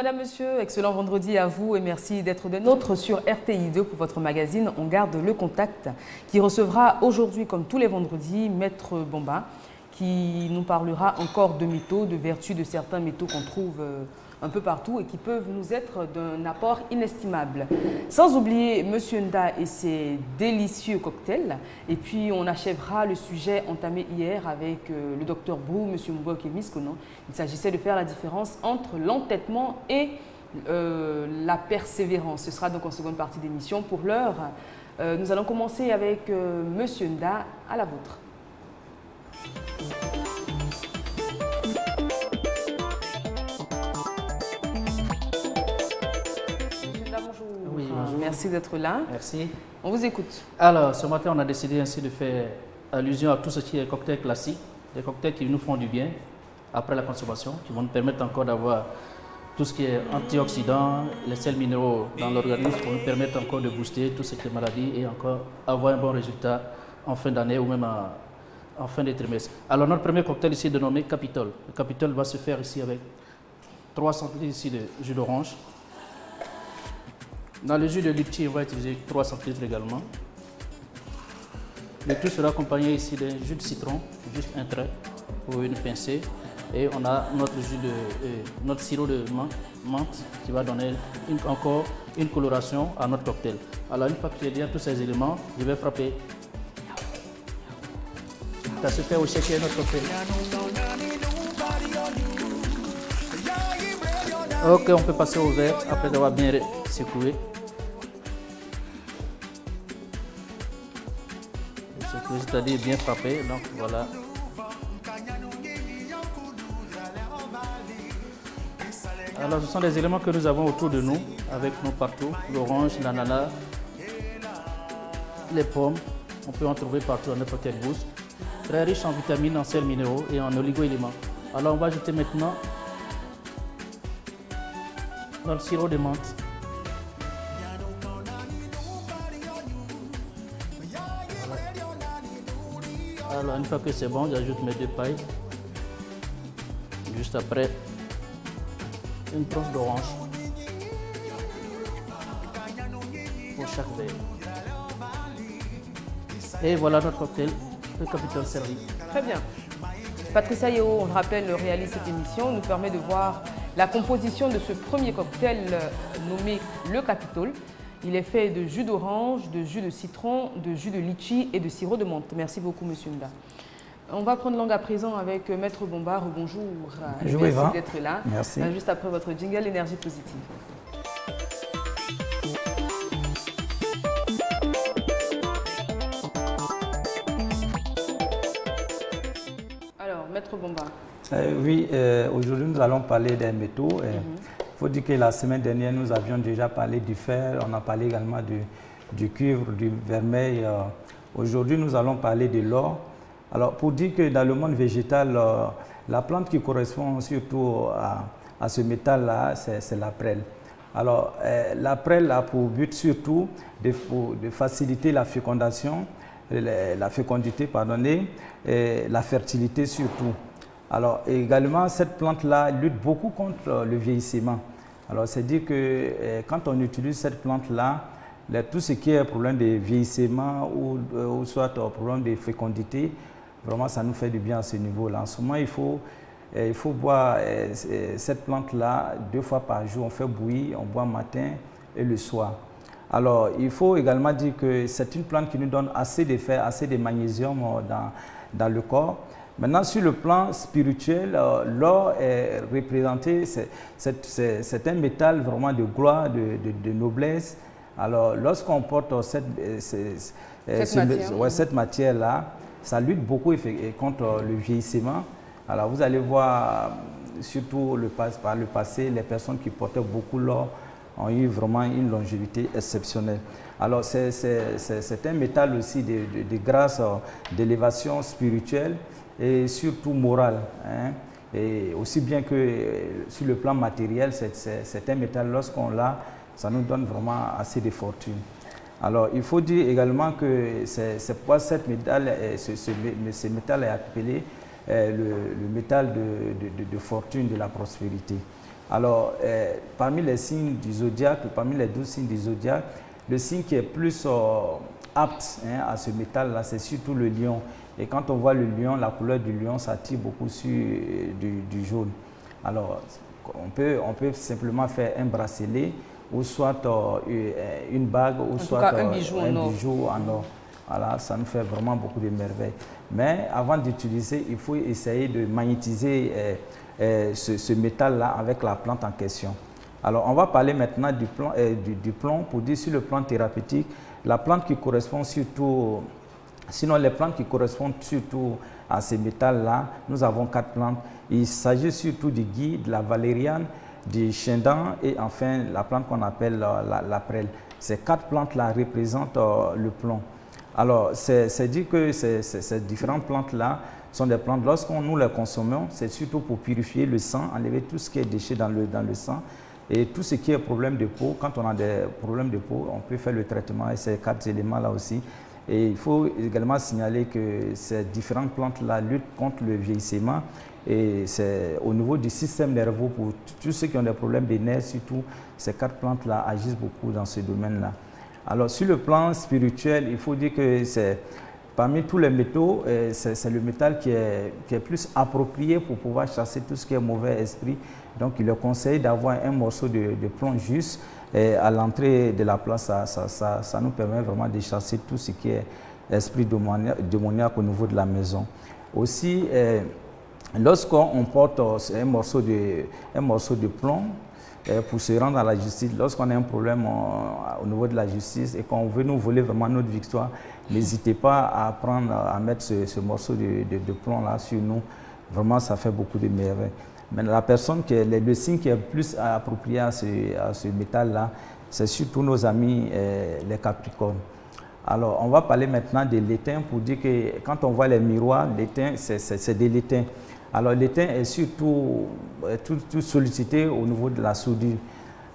madame, monsieur, excellent vendredi à vous et merci d'être des nôtres sur RTI2 pour votre magazine On garde le contact qui recevra aujourd'hui, comme tous les vendredis, Maître Bomba qui nous parlera encore de métaux, de vertus de certains métaux qu'on trouve un peu partout et qui peuvent nous être d'un apport inestimable. Sans oublier Monsieur Nda et ses délicieux cocktails. Et puis on achèvera le sujet entamé hier avec le docteur Brou, Monsieur Mbok et Miss Konan. Il s'agissait de faire la différence entre l'entêtement et la persévérance. Ce sera donc en seconde partie d'émission. Pour l'heure, nous allons commencer avec Monsieur Nda, à la vôtre. Oui, bonjour. Merci d'être là. Merci. On vous écoute. Alors, ce matin, on a décidé ainsi de faire allusion à tout ce qui est cocktail classique, des cocktails qui nous font du bien après la consommation, qui vont nous permettre encore d'avoir tout ce qui est antioxydants, les sels minéraux dans l'organisme, pour nous permettre encore de booster tout ce qui est maladie et encore avoir un bon résultat en fin d'année ou même en fin de trimestre. Alors, notre premier cocktail ici est dénommé Capitol. Le Capitol va se faire ici avec 3 centilitres ici de jus d'orange. Dans le jus de litchi, on va utiliser 3 centilitres également. Le tout sera accompagné ici d'un jus de citron, juste un trait ou une pincée. Et on a notre sirop de menthe qui va donner encore une coloration à notre cocktail. Alors une fois que j'ai bien tous ces éléments, je vais frapper. Ça se fait au shaker notre cocktail. Ok, on peut passer au verre après avoir bien secoué. C'est-à-dire bien frappé, donc voilà. Alors ce sont des éléments que nous avons autour de nous, avec nous partout, l'orange, l'ananas, les pommes, on peut en trouver partout dans n'importe quelle bourse. Très riche en vitamines, en sels minéraux et en oligo-éléments. Alors on va ajouter maintenant dans le sirop de menthe. Alors une fois que c'est bon, j'ajoute mes 2 pailles. Juste après, une tranche d'orange pour chaque verre. Et voilà notre cocktail, le Capitol servi. Très bien. Patricia Yeo, on le rappelle, réalise cette émission, nous permet de voir la composition de ce premier cocktail nommé le Capitol. Il est fait de jus d'orange, de jus de citron, de jus de litchi et de sirop de menthe. Merci beaucoup, Monsieur Nda. On va prendre langue à présent avec Maître Bomba. Bonjour. Bonjour Eva. Merci d'être là. Merci. Juste après votre jingle, énergie positive. Alors, Maître Bomba. Oui, aujourd'hui nous allons parler des métaux. Il faut dire que la semaine dernière, nous avions déjà parlé du fer, on a parlé également du cuivre, du vermeil. Aujourd'hui, nous allons parler de l'or. Alors, pour dire que dans le monde végétal, la plante qui correspond surtout à ce métal-là, c'est la prêle. Alors, la prêle a pour but surtout de faciliter la fécondation, la fécondité, pardonnez, et la fertilité surtout. Alors, également, cette plante-là lutte beaucoup contre le vieillissement. Alors, c'est dire que quand on utilise cette plante-là, tout ce qui est problème de vieillissement ou soit problème de fécondité, vraiment, ça nous fait du bien à ce niveau-là. En ce moment, il faut boire cette plante-là 2 fois par jour. On fait bouillir, on boit matin et le soir. Alors, il faut également dire que c'est une plante qui nous donne assez de fer, assez de magnésium dans le corps. Maintenant, sur le plan spirituel, l'or est représenté, c'est un métal vraiment de gloire, de noblesse. Alors, lorsqu'on porte cette matière-là, ça lutte beaucoup contre le vieillissement. Alors, vous allez voir, surtout par le passé, les personnes qui portaient beaucoup l'or ont eu vraiment une longévité exceptionnelle. Alors, c'est un métal aussi de grâce, d'élévation spirituelle et surtout morale. Et aussi bien que sur le plan matériel, c'est un métal, lorsqu'on l'a, ça nous donne vraiment assez de fortune. Alors, il faut dire également que c'est pourquoi ce métal est appelé le métal de fortune, de la prospérité. Alors, parmi les signes du zodiaque, parmi les 12 signes du zodiaque, le signe qui est plus apte à ce métal-là, c'est surtout le lion. Et quand on voit le lion, la couleur du lion s'attire beaucoup sur du jaune. Alors, on peut simplement faire un bracelet ou soit une bague ou soit un bijou en or. Voilà, ça nous fait vraiment beaucoup de merveilles. Mais avant d'utiliser, il faut essayer de magnétiser ce métal-là avec la plante en question. Alors, on va parler maintenant du plomb pour dire sur le plan thérapeutique, la plante qui correspond surtout, sinon les plantes qui correspondent surtout à ces métals-là, nous avons 4 plantes. Il s'agit surtout du gui, de la valériane, du chendan et enfin la plante qu'on appelle la prêle. Ces 4 plantes-là représentent le plomb. Alors, c'est dit que ces différentes plantes-là sont des plantes, lorsqu'on nous les consommons, c'est surtout pour purifier le sang, enlever tout ce qui est déchet dans le sang et tout ce qui est problème de peau. Quand on a des problèmes de peau, on peut faire le traitement et ces 4 éléments-là aussi. Et il faut également signaler que ces différentes plantes-là luttent contre le vieillissement et c'est au niveau du système nerveux pour tous ceux qui ont des problèmes de nerfs, surtout ces 4 plantes-là agissent beaucoup dans ce domaine-là. Alors sur le plan spirituel, il faut dire que c'est parmi tous les métaux, c'est le métal qui est plus approprié pour pouvoir chasser tout ce qui est mauvais esprit. Donc il est conseillé d'avoir un morceau de plomb juste à l'entrée de la place. Ça nous permet vraiment de chasser tout ce qui est esprit démoniaque au niveau de la maison. Aussi, lorsqu'on porte un morceau de plomb, pour se rendre à la justice, lorsqu'on a un problème au niveau de la justice et qu'on veut nous voler vraiment notre victoire, n'hésitez pas à mettre ce morceau de plomb-là sur nous. Vraiment, ça fait beaucoup de merveilles. Mais la personne, le signe qui est plus approprié à ce métal-là, c'est surtout nos amis les Capricornes. Alors, on va parler maintenant de l'étain pour dire que quand on voit les miroirs, l'étain, c'est de l'étain. Alors, l'étain est surtout tout sollicité au niveau de la soudure.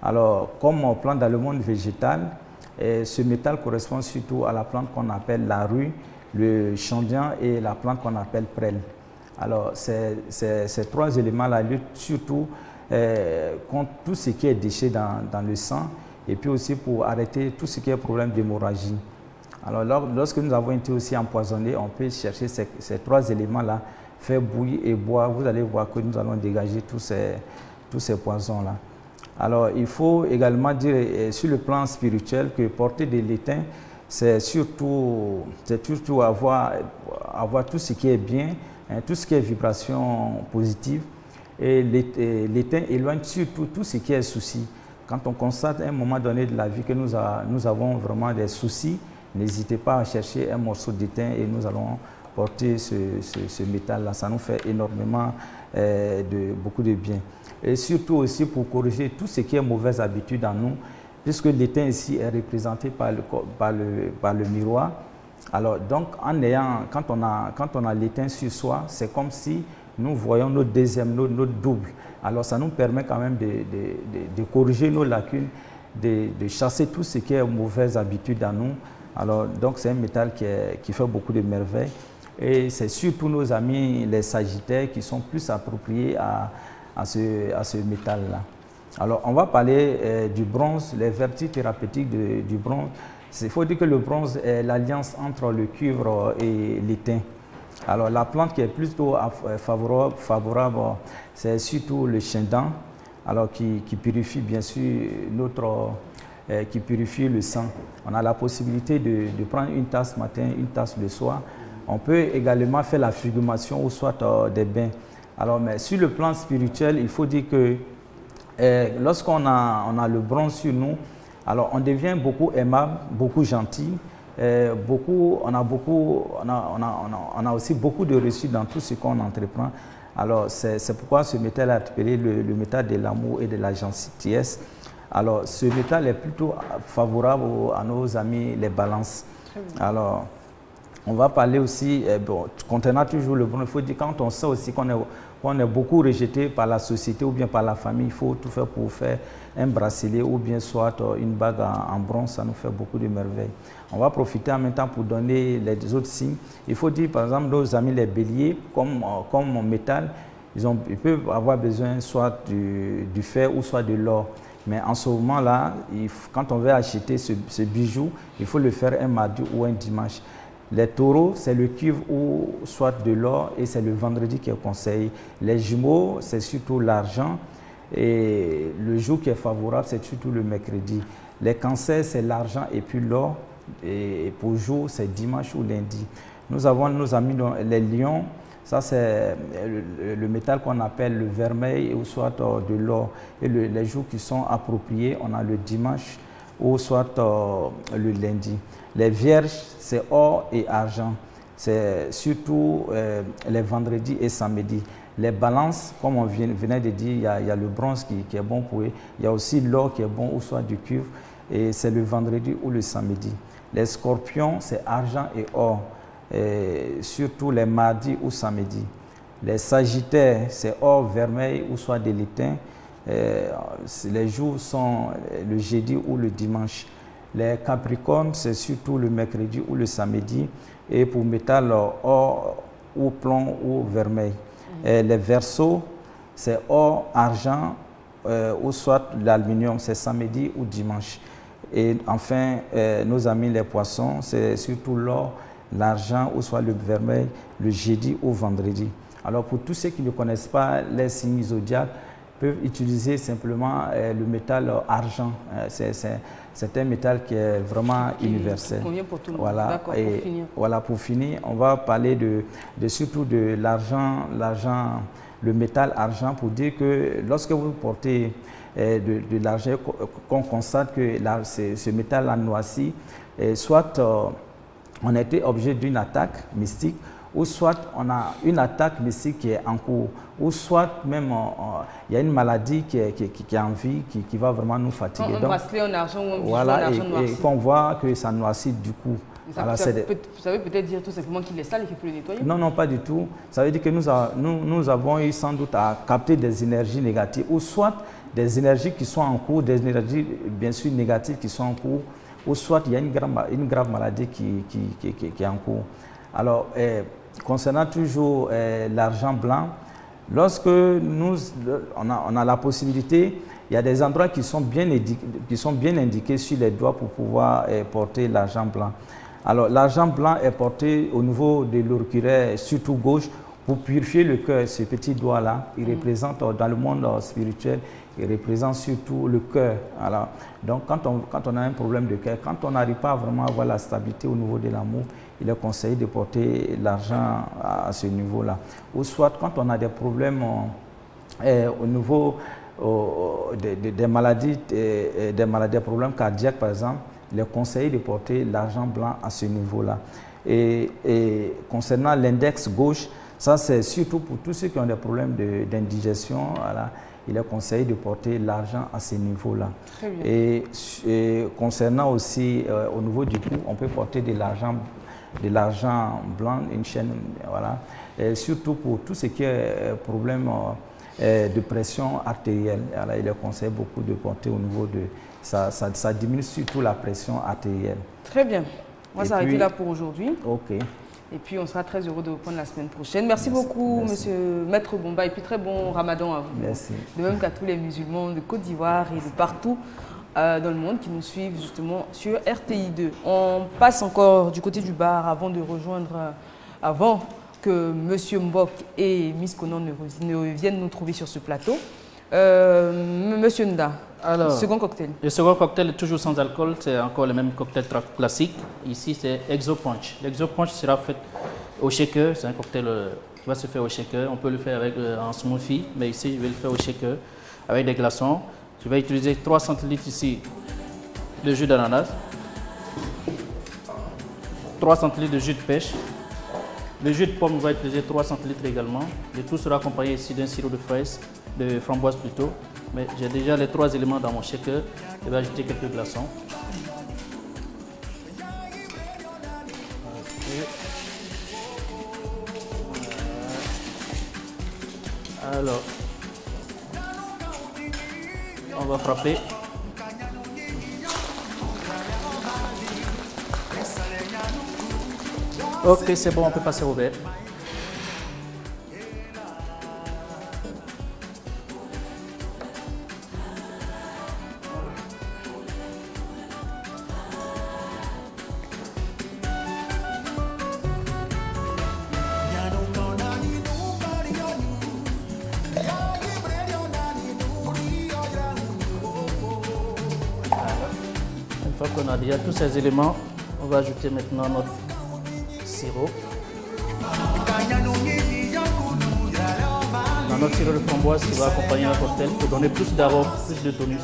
Alors, comme on plante dans le monde végétal, ce métal correspond surtout à la plante qu'on appelle la rue, le chandian et la plante qu'on appelle prêle. Alors, ces 3 éléments-là luttent surtout contre tout ce qui est déchet dans le sang et puis aussi pour arrêter tout ce qui est problème d'hémorragie. Alors, lorsque nous avons été aussi empoisonnés, on peut chercher ces 3 éléments-là, faire bouillir et boire. Vous allez voir que nous allons dégager tous ces poisons-là. Alors, il faut également dire sur le plan spirituel que porter de l'étain, c'est surtout avoir tout ce qui est bien, tout ce qui est vibration positive. Et l'étain éloigne surtout tout ce qui est souci. Quand on constate à un moment donné de la vie que nous avons vraiment des soucis, n'hésitez pas à chercher un morceau d'étain et nous allons porter ce métal-là. Ça nous fait énormément beaucoup de bien. Et surtout aussi pour corriger tout ce qui est mauvaise habitude en nous, puisque l'étain ici est représenté par le miroir. Alors donc, quand on a l'étain sur soi, c'est comme si nous voyons notre deuxième, notre double. Alors ça nous permet quand même de corriger nos lacunes, de chasser tout ce qui est mauvaise habitude en nous. Alors donc c'est un métal qui fait beaucoup de merveilles. Et c'est surtout nos amis les sagittaires qui sont plus appropriés à ce métal-là. Alors on va parler du bronze, les vertus thérapeutiques du bronze. Il faut dire que le bronze est l'alliance entre le cuivre et l'étain. Alors la plante qui est plutôt favorable, c'est surtout le chendan, alors qui purifie bien sûr qui purifie le sang. On a la possibilité de prendre une tasse matin, une tasse le soir. On peut également faire la fumigation ou soit des bains. Alors, mais sur le plan spirituel, il faut dire que lorsqu'on a le bronze sur nous, alors on devient beaucoup aimable, beaucoup gentil. On a aussi beaucoup de réussite dans tout ce qu'on entreprend. Alors, c'est pourquoi ce métal est appelé le métal de l'amour et de la gentillesse. Alors, ce métal est plutôt favorable à nos amis les balances. Alors, on va parler aussi, contenant toujours le bronze, il faut dire quand on sait aussi qu'on est beaucoup rejeté par la société ou bien par la famille, il faut tout faire pour faire un bracelet ou bien soit une bague en bronze, ça nous fait beaucoup de merveilles. On va profiter en même temps pour donner les autres signes. Il faut dire par exemple nos amis les béliers, comme métal, ils peuvent avoir besoin soit du fer ou soit de l'or. Mais en ce moment-là, quand on veut acheter ce bijou, il faut le faire un mardi ou un dimanche. Les taureaux, c'est le cuivre ou soit de l'or et c'est le vendredi qui est conseillé. Les jumeaux, c'est surtout l'argent et le jour qui est favorable, c'est surtout le mercredi. Les cancers, c'est l'argent et puis l'or et pour jour, c'est dimanche ou lundi. Nous avons nos amis les lions. Ça, c'est le métal qu'on appelle le vermeil ou soit de l'or. Et les jours qui sont appropriés, on a le dimanche ou soit le lundi. Les vierges, c'est or et argent. C'est surtout les vendredis et samedis. Les balances, comme on venait de dire, il y a le bronze qui est bon pour eux. Il y a aussi l'or qui est bon ou soit du cuivre. Et c'est le vendredi ou le samedi. Les scorpions, c'est argent et or. Surtout les mardis ou samedis. Les sagittaires, c'est or, vermeil ou soit de l'étain. Les jours sont le jeudi ou le dimanche. Les capricornes, c'est surtout le mercredi ou le samedi. Et pour métal, or ou plomb ou vermeil. Les verseaux, c'est or, argent ou soit l'aluminium, c'est samedi ou dimanche. Et enfin, nos amis les poissons, c'est surtout l'or, l'argent ou soit le vermeil, le jeudi ou vendredi. Alors pour tous ceux qui ne connaissent pas les signes zodiaques, peuvent utiliser simplement le métal argent. C'est un métal qui est vraiment universel. Qui convient pour tout le monde. Voilà. D'accord, pour finir. Voilà, pour finir, on va parler surtout de l'argent, le métal argent, pour dire que lorsque vous portez de l'argent, qu'on constate que ce métal a noirci, soit on a été objet d'une attaque mystique, ou soit on a une attaque mystique qui est en cours, ou soit même il y a une maladie qui est en vie, qui va vraiment nous fatiguer. Un bracelet en argent ou un bijou voilà, en argent noirci. Et qu'on voit que ça noircit du coup. Ça veut peut-être dire tout simplement qu'il est sale et qu'il faut le nettoyer? Non, non, pas du tout. Ça veut dire que nous avons eu sans doute à capter des énergies négatives, ou soit des énergies qui sont en cours, des énergies bien sûr négatives qui sont en cours, ou soit il y a une grave maladie qui est en cours. Alors, concernant toujours l'argent blanc, lorsque on a la possibilité, il y a des endroits qui sont bien indiqués sur les doigts pour pouvoir porter l'argent blanc. Alors, l'argent blanc est porté au niveau de l'auriculaire, surtout gauche, pour purifier le cœur. Ce petit doigt-là, il représente dans le monde spirituel, il représente surtout le cœur. Alors, donc, quand on a un problème de cœur, quand on n'arrive pas vraiment à avoir la stabilité au niveau de l'amour, il est conseillé de porter l'argent à ce niveau-là. Ou soit quand on a des problèmes au niveau des maladies, des problèmes cardiaques par exemple, il est conseillé de porter l'argent blanc à ce niveau-là. Et concernant l'index gauche, ça c'est surtout pour tous ceux qui ont des problèmes d'indigestion, voilà, il est conseillé de porter l'argent à ce niveau-là. Et concernant aussi au niveau du cou, on peut porter de l'argent blanc, une chaîne, voilà. Et surtout pour tout ce qui est problème de pression artérielle, voilà, il est conseillé beaucoup de porter au niveau de... Ça diminue surtout la pression artérielle. Très bien. On va s'arrêter là pour aujourd'hui. Ok. Et puis on sera très heureux de reprendre la semaine prochaine. Merci beaucoup, Monsieur Maître Bomba, et puis très bon Ramadan à vous. Merci. De même qu'à tous les musulmans de Côte d'Ivoire et de partout dans le monde qui nous suivent justement sur RTI2. On passe encore du côté du bar avant de rejoindre, avant que Monsieur Mbok et Miss Conan ne viennent nous trouver sur ce plateau. Monsieur Nda, alors, second cocktail. Le second cocktail est toujours sans alcool, c'est encore le même cocktail classique. Ici, c'est Exo Punch. L'Exo Punch sera fait au shaker, c'est un cocktail qui va se faire au shaker. On peut le faire avec un smoothie, mais ici, je vais le faire au shaker avec des glaçons. Je vais utiliser 3 centilitres ici de jus d'ananas, 3 centilitres de jus de pêche. Le jus de pomme, on va utiliser 3 centilitres également. Le tout sera accompagné ici d'un sirop de fraises, de framboise plutôt. Mais j'ai déjà les 3 éléments dans mon shaker. Je vais ajouter quelques glaçons. Alors, on va frapper. Ok, c'est bon, on peut passer au verre. On a déjà tous ces éléments. On va ajouter maintenant notre sirop. On a notre sirop de framboise qui va accompagner notre cocktail pour donner plus d'arôme, plus de tonus.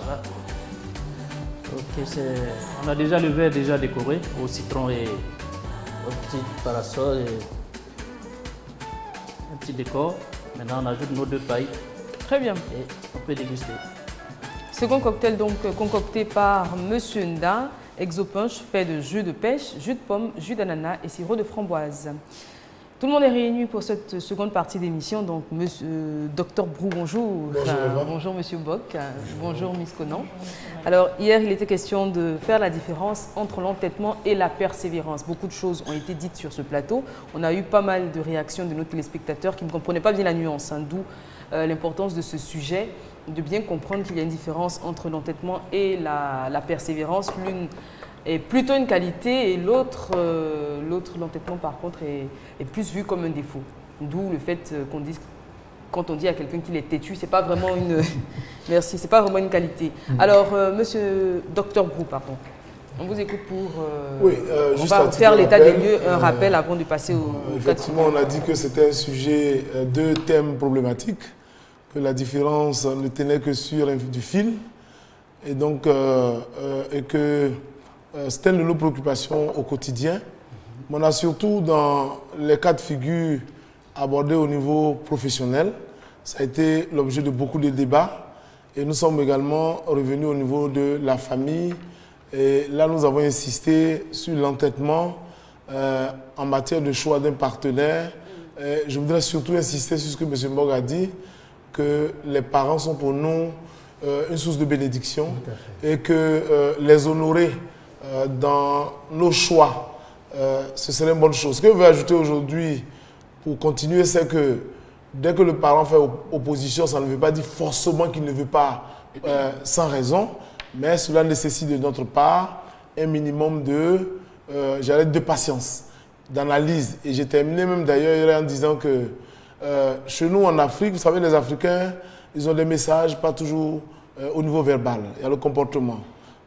Voilà. Ok, on a déjà le verre déjà décoré au citron et au petit parasol et un petit décor. Maintenant, on ajoute nos 2 pailles. Très bien. Et on peut déguster. Second cocktail donc concocté par Monsieur Nda, Exopunch fait de jus de pêche, jus de pomme, jus d'ananas et sirop de framboise. Tout le monde est réuni pour cette seconde partie d'émission. Donc, Monsieur Dr Brou, bonjour. Bonjour, bonjour Monsieur Bock. Bonjour Miss Conan. Alors, hier, il était question de faire la différence entre l'entêtement et la persévérance. Beaucoup de choses ont été dites sur ce plateau. On a eu pas mal de réactions de nos téléspectateurs qui ne comprenaient pas bien la nuance, hein, d'où l'importance de ce sujet, de bien comprendre qu'il y a une différence entre l'entêtement et la persévérance. L'une est plutôt une qualité et l'autre, l'entêtement par contre, est plus vu comme un défaut. D'où le fait qu'on dise, quand on dit à quelqu'un qu'il est têtu, c'est pas vraiment une merci, c'est pas vraiment une qualité. Alors, Monsieur Dr Brou, pardon, on vous écoute pour oui, on va faire l'état des lieux, un rappel avant de passer au effectivement, on a dit que c'était un sujet, 2 thèmes problématiques, que la différence ne tenait que sur du fil, et donc et que c'était une de nos préoccupations au quotidien. Mais on a surtout dans les cas de figure abordés au niveau professionnel, ça a été l'objet de beaucoup de débats, et nous sommes également revenus au niveau de la famille, et là nous avons insisté sur l'entêtement en matière de choix d'un partenaire. Je voudrais surtout insister sur ce que M. Mbog a dit, que les parents sont pour nous une source de bénédiction et que les honorer dans nos choix, ce serait une bonne chose. Ce que je veux ajouter aujourd'hui pour continuer, c'est que dès que le parent fait opposition, ça ne veut pas dire forcément qu'il ne veut pas sans raison, mais cela nécessite de notre part un minimum de patience, d'analyse. Et j'ai terminé même d'ailleurs en disant que chez nous en Afrique, vous savez, les Africains, ils ont des messages pas toujours au niveau verbal, il y a le comportement.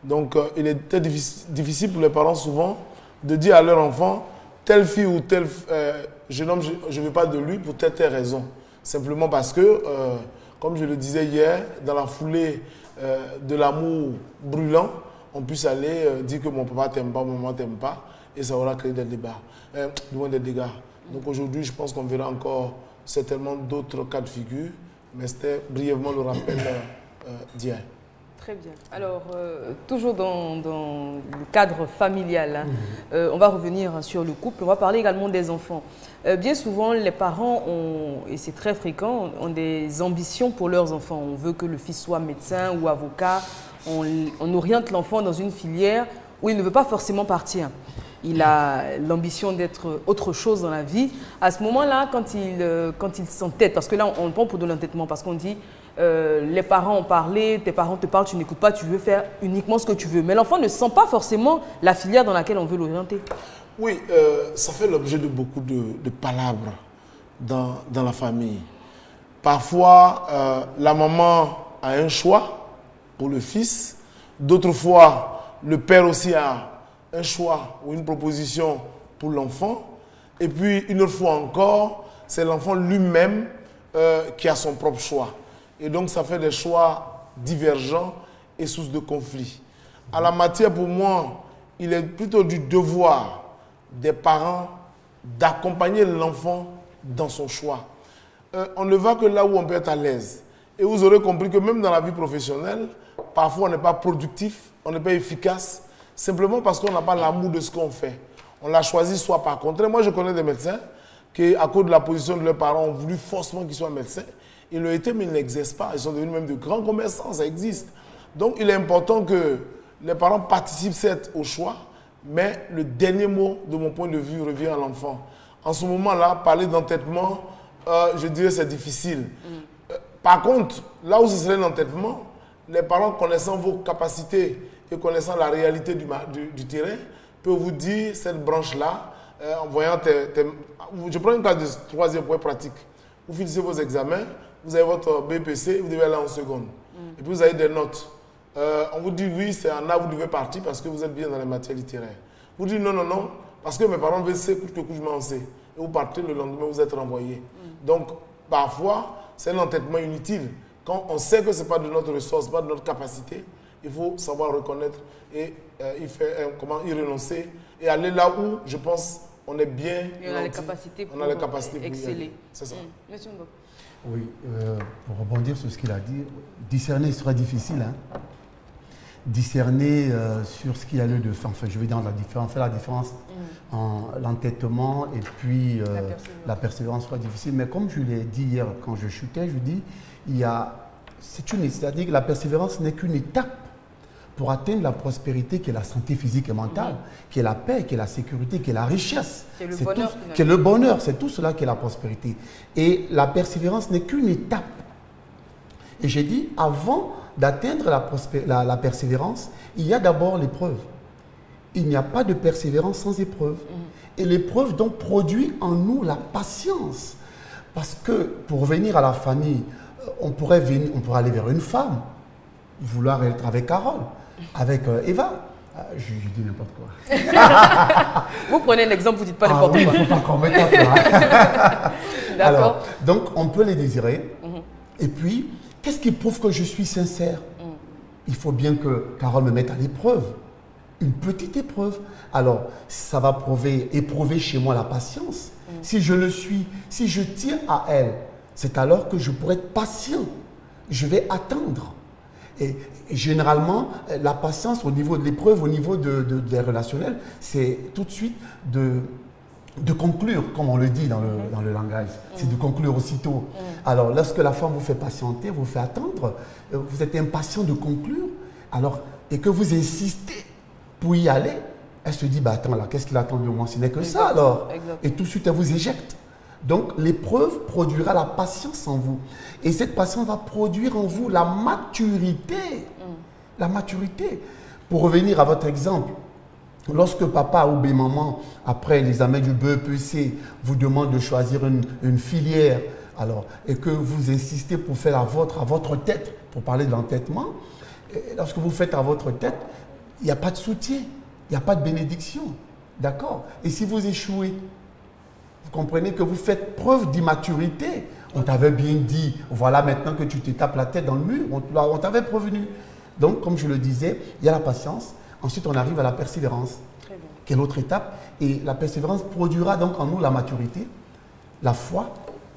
Donc il est très difficile pour les parents souvent de dire à leur enfant, telle fille ou tel jeune homme, je ne veux pas de lui pour telle raison. Simplement parce que, comme je le disais hier, dans la foulée de l'amour brûlant, on puisse aller dire que mon papa t'aime pas, mon maman t'aime pas, et ça aura créé des débats, des dégâts. Donc aujourd'hui, je pense qu'on verra encore certainement d'autres cas de figure, mais c'était brièvement le rappel d'hier. Très bien. Alors, toujours dans le cadre familial, hein, on va revenir sur le couple, on va parler également des enfants. Bien souvent, les parents ont, et c'est très fréquent, ont des ambitions pour leurs enfants. On veut que le fils soit médecin ou avocat, on oriente l'enfant dans une filière où il ne veut pas forcément partir. Il a l'ambition d'être autre chose dans la vie. À ce moment-là, quand il s'entête, parce que là, on prend pour de l'entêtement, parce qu'on dit les parents ont parlé, tes parents te parlent, tu n'écoutes pas, tu veux faire uniquement ce que tu veux. Mais l'enfant ne sent pas forcément la filière dans laquelle on veut l'orienter. Oui, ça fait l'objet de beaucoup de palabres dans la famille. Parfois, la maman a un choix pour le fils. D'autres fois, le père aussi a un choix ou une proposition pour l'enfant. Et puis, une autre fois encore, c'est l'enfant lui-même qui a son propre choix. Et donc, ça fait des choix divergents et source de conflits. À la matière, pour moi, il est plutôt du devoir des parents d'accompagner l'enfant dans son choix. On ne va que là où on peut être à l'aise. Et vous aurez compris que même dans la vie professionnelle, parfois on n'est pas productif, on n'est pas efficace, simplement parce qu'on n'a pas l'amour de ce qu'on fait. On l'a choisi soit par contraire. Moi, je connais des médecins qui, à cause de la position de leurs parents, ont voulu forcément qu'ils soient médecins. Ils l'ont été, mais ils n'exercent pas. Ils sont devenus même de grands commerçants, ça existe. Donc, il est important que les parents participent certes au choix, mais le dernier mot, de mon point de vue, revient à l'enfant. En ce moment-là, parler d'entêtement, je dirais c'est difficile. Par contre, là où ce serait l'entêtement, les parents connaissant vos capacités et connaissant la réalité du terrain, peuvent vous dire cette branche-là, en voyant je prends une classe de 3e point pratique. Vous finissez vos examens, vous avez votre BPC, vous devez aller en seconde. Et puis vous avez des notes. On vous dit oui, c'est en A, vous devez partir parce que vous êtes bien dans les matières littéraires. Vous dites non, non, non, parce que mes parents veulent C, coûte que coûte, je m'en sais. Et vous partez le lendemain, vous êtes renvoyé. Donc, parfois, c'est un entêtement inutile. Quand on sait que ce n'est pas de notre ressource, pas de notre capacité, il faut savoir reconnaître et comment y renoncer et aller là où, je pense, on est bien. Et on a les capacités pour, exceller. C'est ça. Monsieur Ngo. Oui, pour rebondir sur ce qu'il a dit, discerner sera difficile. Hein. Discerner sur ce qu'il y a lieu de faire. Enfin, je vais dans la différence, faire la différence entre l'entêtement et puis la persévérance sera difficile. Mais comme je l'ai dit hier quand je chutais, je dis, c'est-à-dire que la persévérance n'est qu'une étape pour atteindre la prospérité qui est la santé physique et mentale, qui est la paix, qui est la sécurité, qui est la richesse. Qui est le bonheur. Qui est le bonheur, c'est tout cela qui est la prospérité. Et la persévérance n'est qu'une étape. Et j'ai dit, avant d'atteindre la persévérance, il y a d'abord l'épreuve. Il n'y a pas de persévérance sans épreuve. Et l'épreuve donc produit en nous la patience. Parce que pour revenir à la famille, on pourrait aller vers une femme, vouloir être avec Carole, avec Eva. Je dis n'importe quoi. Vous prenez l'exemple, vous ne dites pas n'importe quoi. Il ne faut pas qu'on mette un peu. D'accord. Donc, on peut les désirer. Et puis, qu'est-ce qui prouve que je suis sincère? Il faut bien que Carole me mette à l'épreuve. Une petite épreuve. Alors, ça va éprouver chez moi la patience. Si je le suis, si je tiens à elle, c'est alors que je pourrai être patient. Je vais attendre. Et généralement, la patience au niveau de l'épreuve, au niveau des relationnels, c'est tout de suite de conclure, comme on le dit dans le langage. C'est de conclure aussitôt. Alors, lorsque la femme vous fait patienter, vous fait attendre, vous êtes impatient de conclure, alors, et que vous insistez pour y aller, elle se dit, bah attends là, qu'est-ce qu'il attend de moi? Ce n'est que ça alors. Et tout de suite, elle vous éjecte. Donc, l'épreuve produira la patience en vous. Et cette patience va produire en vous la maturité. La maturité. Pour revenir à votre exemple, lorsque papa ou maman, après l'examen du BEPC, vous demande de choisir une filière, alors, et que vous insistez pour faire la vôtre à votre tête, pour parler de l'entêtement, lorsque vous faites à votre tête, il n'y a pas de soutien, il n'y a pas de bénédiction. D'accord? Et si vous échouez, vous comprenez que vous faites preuve d'immaturité. On t'avait bien dit, voilà maintenant que tu te tapes la tête dans le mur, on t'avait prévenu. Donc, comme je le disais, il y a la patience. Ensuite, on arrive à la persévérance, qui est l'autre étape. Et la persévérance produira donc en nous la maturité, la foi,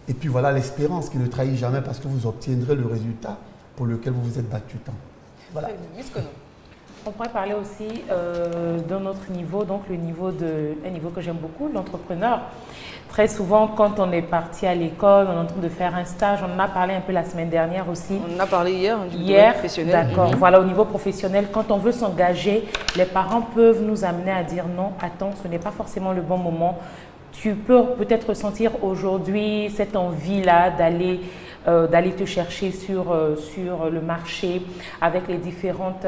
et puis voilà l'espérance qui ne trahit jamais parce que vous obtiendrez le résultat pour lequel vous vous êtes battu tant. Voilà. On pourrait parler aussi d'un autre niveau, donc un niveau que j'aime beaucoup, l'entrepreneur. Très souvent, quand on est parti à l'école, on est en train de faire un stage, on en a parlé un peu la semaine dernière aussi. On en a parlé hier, du niveau professionnel. D'accord. Voilà, au niveau professionnel, quand on veut s'engager, les parents peuvent nous amener à dire non, attends, ce n'est pas forcément le bon moment. Tu peux peut-être ressentir aujourd'hui cette envie-là d'aller te chercher sur le marché avec les différentes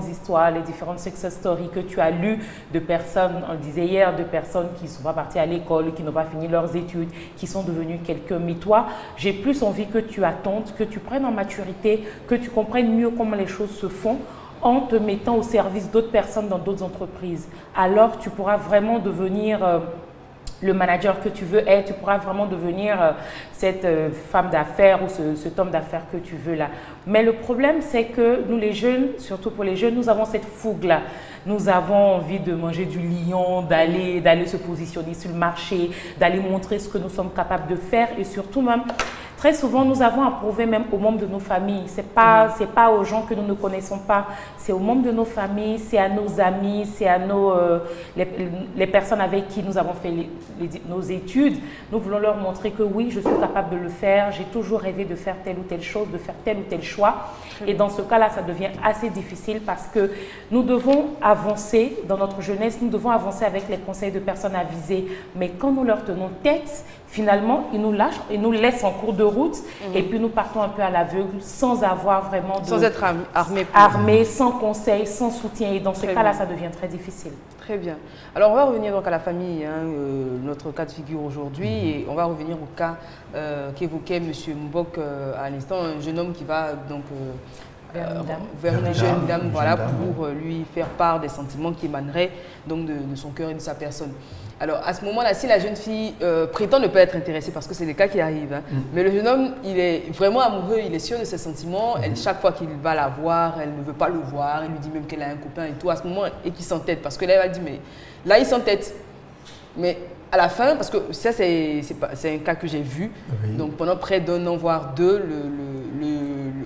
histoires, les différentes success stories que tu as lues de personnes, on le disait hier, de personnes qui ne sont pas parties à l'école, qui n'ont pas fini leurs études, qui sont devenues quelqu'un. Mais toi, j'ai plus envie que tu attendes, que tu prennes en maturité, que tu comprennes mieux comment les choses se font en te mettant au service d'autres personnes dans d'autres entreprises. Alors, tu pourras vraiment devenir le manager que tu veux être, tu pourras vraiment devenir cette femme d'affaires ou cet homme d'affaires que tu veux là. Mais le problème, c'est que nous les jeunes, surtout pour les jeunes, nous avons cette fougue-là. Nous avons envie de manger du lion, d'aller se positionner sur le marché, d'aller montrer ce que nous sommes capables de faire et surtout même, très souvent, nous avons à prouver même aux membres de nos familles. Ce n'est pas aux gens que nous ne connaissons pas, c'est aux membres de nos familles, c'est à nos amis, c'est à les personnes avec qui nous avons fait nos études. Nous voulons leur montrer que oui, je suis capable de le faire, j'ai toujours rêvé de faire telle ou telle chose, de faire tel ou tel choix. Et dans ce cas-là, ça devient assez difficile parce que nous devons avancer dans notre jeunesse, nous devons avancer avec les conseils de personnes avisées. Mais quand nous leur tenons tête, finalement, ils nous lâchent et nous laissent en cours de route et puis nous partons un peu à l'aveugle sans avoir vraiment de... Sans être armé. Armé, sans conseil, sans soutien. Et dans ce Très cas-là, bien. ça devient très difficile. Très bien. Alors, on va revenir donc à la famille, hein, notre cas de figure aujourd'hui, et on va revenir au cas qu'évoquait M. Mbok à l'instant, un jeune homme qui va donc vers une jeune dame, voilà, pour lui faire part des sentiments qui émaneraient donc de son cœur et de sa personne. Alors, à ce moment-là, si la jeune fille prétend ne pas être intéressée, parce que c'est des cas qui arrivent, hein, mais le jeune homme, il est vraiment amoureux, il est sûr de ses sentiments, chaque fois qu'il va la voir, elle ne veut pas le voir, elle lui dit même qu'elle a un copain et tout, à ce moment, et qu'il s'entête, parce que là, elle va dire, mais là, il s'entête. Mais à la fin, parce que ça, c'est un cas que j'ai vu, donc pendant près d'un an, voire deux,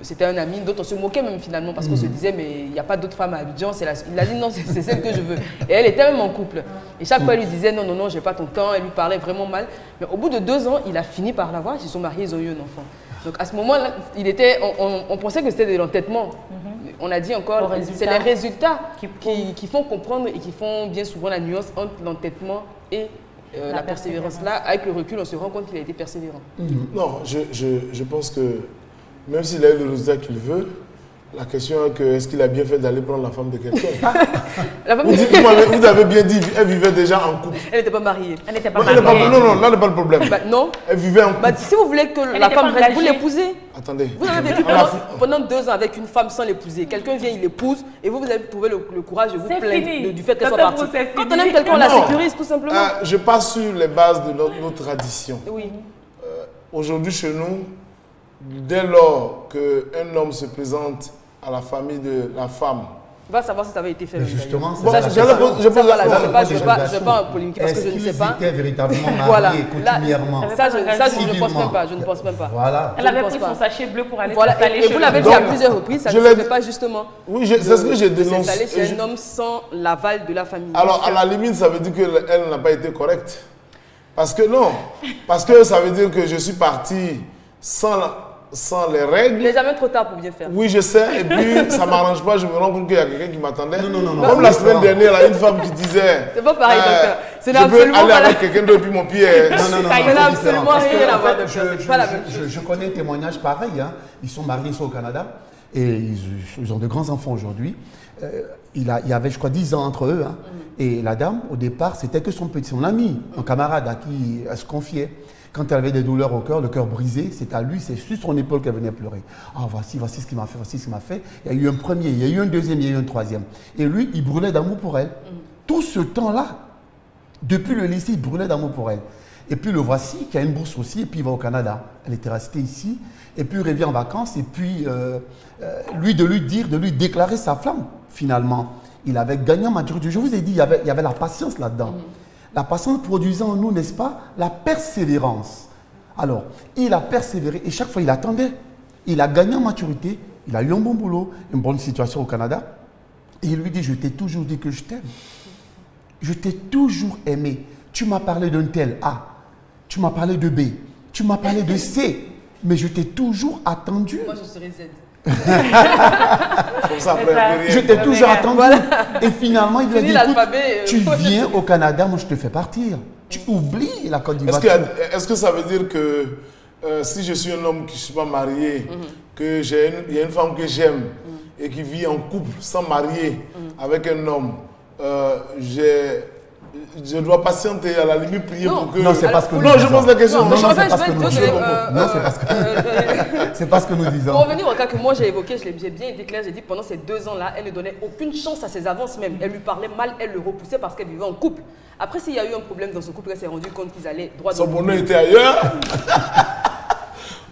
c'était un ami dont on se moquait même finalement, parce qu'on se disait, mais il n'y a pas d'autre femme à Abidjan, il a dit non, c'est celle que je veux. Et elle était même en couple. Et chaque fois, elle lui disait, non, non, non, j'ai pas ton temps, elle lui parlait vraiment mal. Mais au bout de 2 ans, il a fini par la voir, ils se sont mariés, ils ont eu un enfant. Donc à ce moment-là, on pensait que c'était de l'entêtement. On a dit encore, c'est les résultats qui font comprendre et qui font bien souvent la nuance entre l'entêtement et la persévérance. Là, avec le recul, on se rend compte qu'il a été persévérant. Non, je pense que même s'il a eu le résultat qu'il veut, la question est que est-ce qu'il a bien fait d'aller prendre la femme de quelqu'un? Vous avez bien dit, elle vivait déjà en couple. Elle n'était pas mariée. Elle n'était pas mariée. Non, là n'est pas le problème. Non. Elle vivait en couple. Si vous voulez que la femme reste, vous l'épousez. Attendez. Vous avez vécu pendant 2 ans avec une femme sans l'épouser. Quelqu'un vient, il l'épouse, et vous avez trouvé le courage de vous plaindre du fait qu'elle soit partie. Quand on aime quelqu'un, on la sécurise tout simplement. Je passe sur les bases de nos traditions. Oui. Aujourd'hui, chez nous, dès lors qu'un homme se présente à la famille de la femme, on va savoir si ça avait été fait. Justement, bon, je pose la question. Je ne vais pas en polémiquer parce que je ne sais pas. Est-ce qu'ils étaient véritablement mariés, voilà. coutumièrement? Ça, je ne pense même pas. Je ne pense même pas. Voilà. Elle avait pris son sachet bleu pour aller voilà. s'installer Et vous l'avez dit à plusieurs reprises, ça ne se fait pas justement. Oui, c'est ce que j'ai dénoncé. S'installer chez un homme sans l'aval de la famille. Alors, à la limite, ça veut dire qu'elle n'a pas été correcte. Parce que non. Parce que ça veut dire que je suis parti sans les règles. Il n'est jamais trop tard pour bien faire. Oui, je sais. Et puis, ça ne m'arrange pas. Je me rends compte qu'il y a quelqu'un qui m'attendait. Non. Comme la semaine dernière, il y a une femme qui disait... C'est pas pareil, docteur. Je peux aller avec quelqu'un depuis mon pied. Non. Ça n'a absolument rien à voir, docteur. C'est pas la même chose. Je connais un témoignage pareil. Hein. Ils sont mariés ici au Canada et ils ont de grands enfants aujourd'hui. Il y avait, je crois, 10 ans entre eux. Hein. Et la dame, au départ, c'était que son ami, un camarade à qui elle se confiait. Quand elle avait des douleurs au cœur, le cœur brisé, c'est à lui, c'est sur son épaule qu'elle venait pleurer. Ah, voici ce qu'il m'a fait, voici ce qu'il m'a fait. Il y a eu un premier, il y a eu un deuxième, il y a eu un troisième. Et lui, il brûlait d'amour pour elle. Tout ce temps-là, depuis le lycée, il brûlait d'amour pour elle. Et puis le voici, qui a une bourse aussi, et puis il va au Canada. Elle était restée ici, et puis il revient en vacances, et puis de lui déclarer sa flamme, finalement. Il avait gagné en maturité. Je vous ai dit, il y avait la patience là-dedans. La patience produisant en nous, n'est-ce pas, la persévérance. Alors, il a persévéré et chaque fois, il attendait. Il a gagné en maturité, il a eu un bon boulot, une bonne situation au Canada. Et il lui dit, je t'ai toujours dit que je t'aime. Je t'ai toujours aimé. Tu m'as parlé d'un tel A, tu m'as parlé de B, tu m'as parlé de C, mais je t'ai toujours attendu. Moi, je serai Z. Comme ça, après, je t'ai toujours attendu. Voilà. Et finalement, il lui a dit, écoute, tu viens au Canada, moi je te fais partir. Tu oublies la Côte d'Ivoire. Est-ce que ça veut dire que si je suis un homme qui ne suis pas marié, que il y a une femme que j'aime et qui vit en couple sans marier avec un homme, je dois patienter, à la limite prier pour que... Non, c'est parce que nous je pose la question. Non, c'est parce que nous disons. Non, c'est parce que nous disons. Pour revenir au cas que moi j'ai évoqué, j'ai bien été clair, j'ai dit que pendant ces 2 ans-là, elle ne donnait aucune chance à ses avances même. Elle lui parlait mal, elle le repoussait parce qu'elle vivait en couple. Après, s'il y a eu un problème dans ce couple, elle s'est rendue compte qu'ils allaient droit dans le... Son bonheur était ailleurs.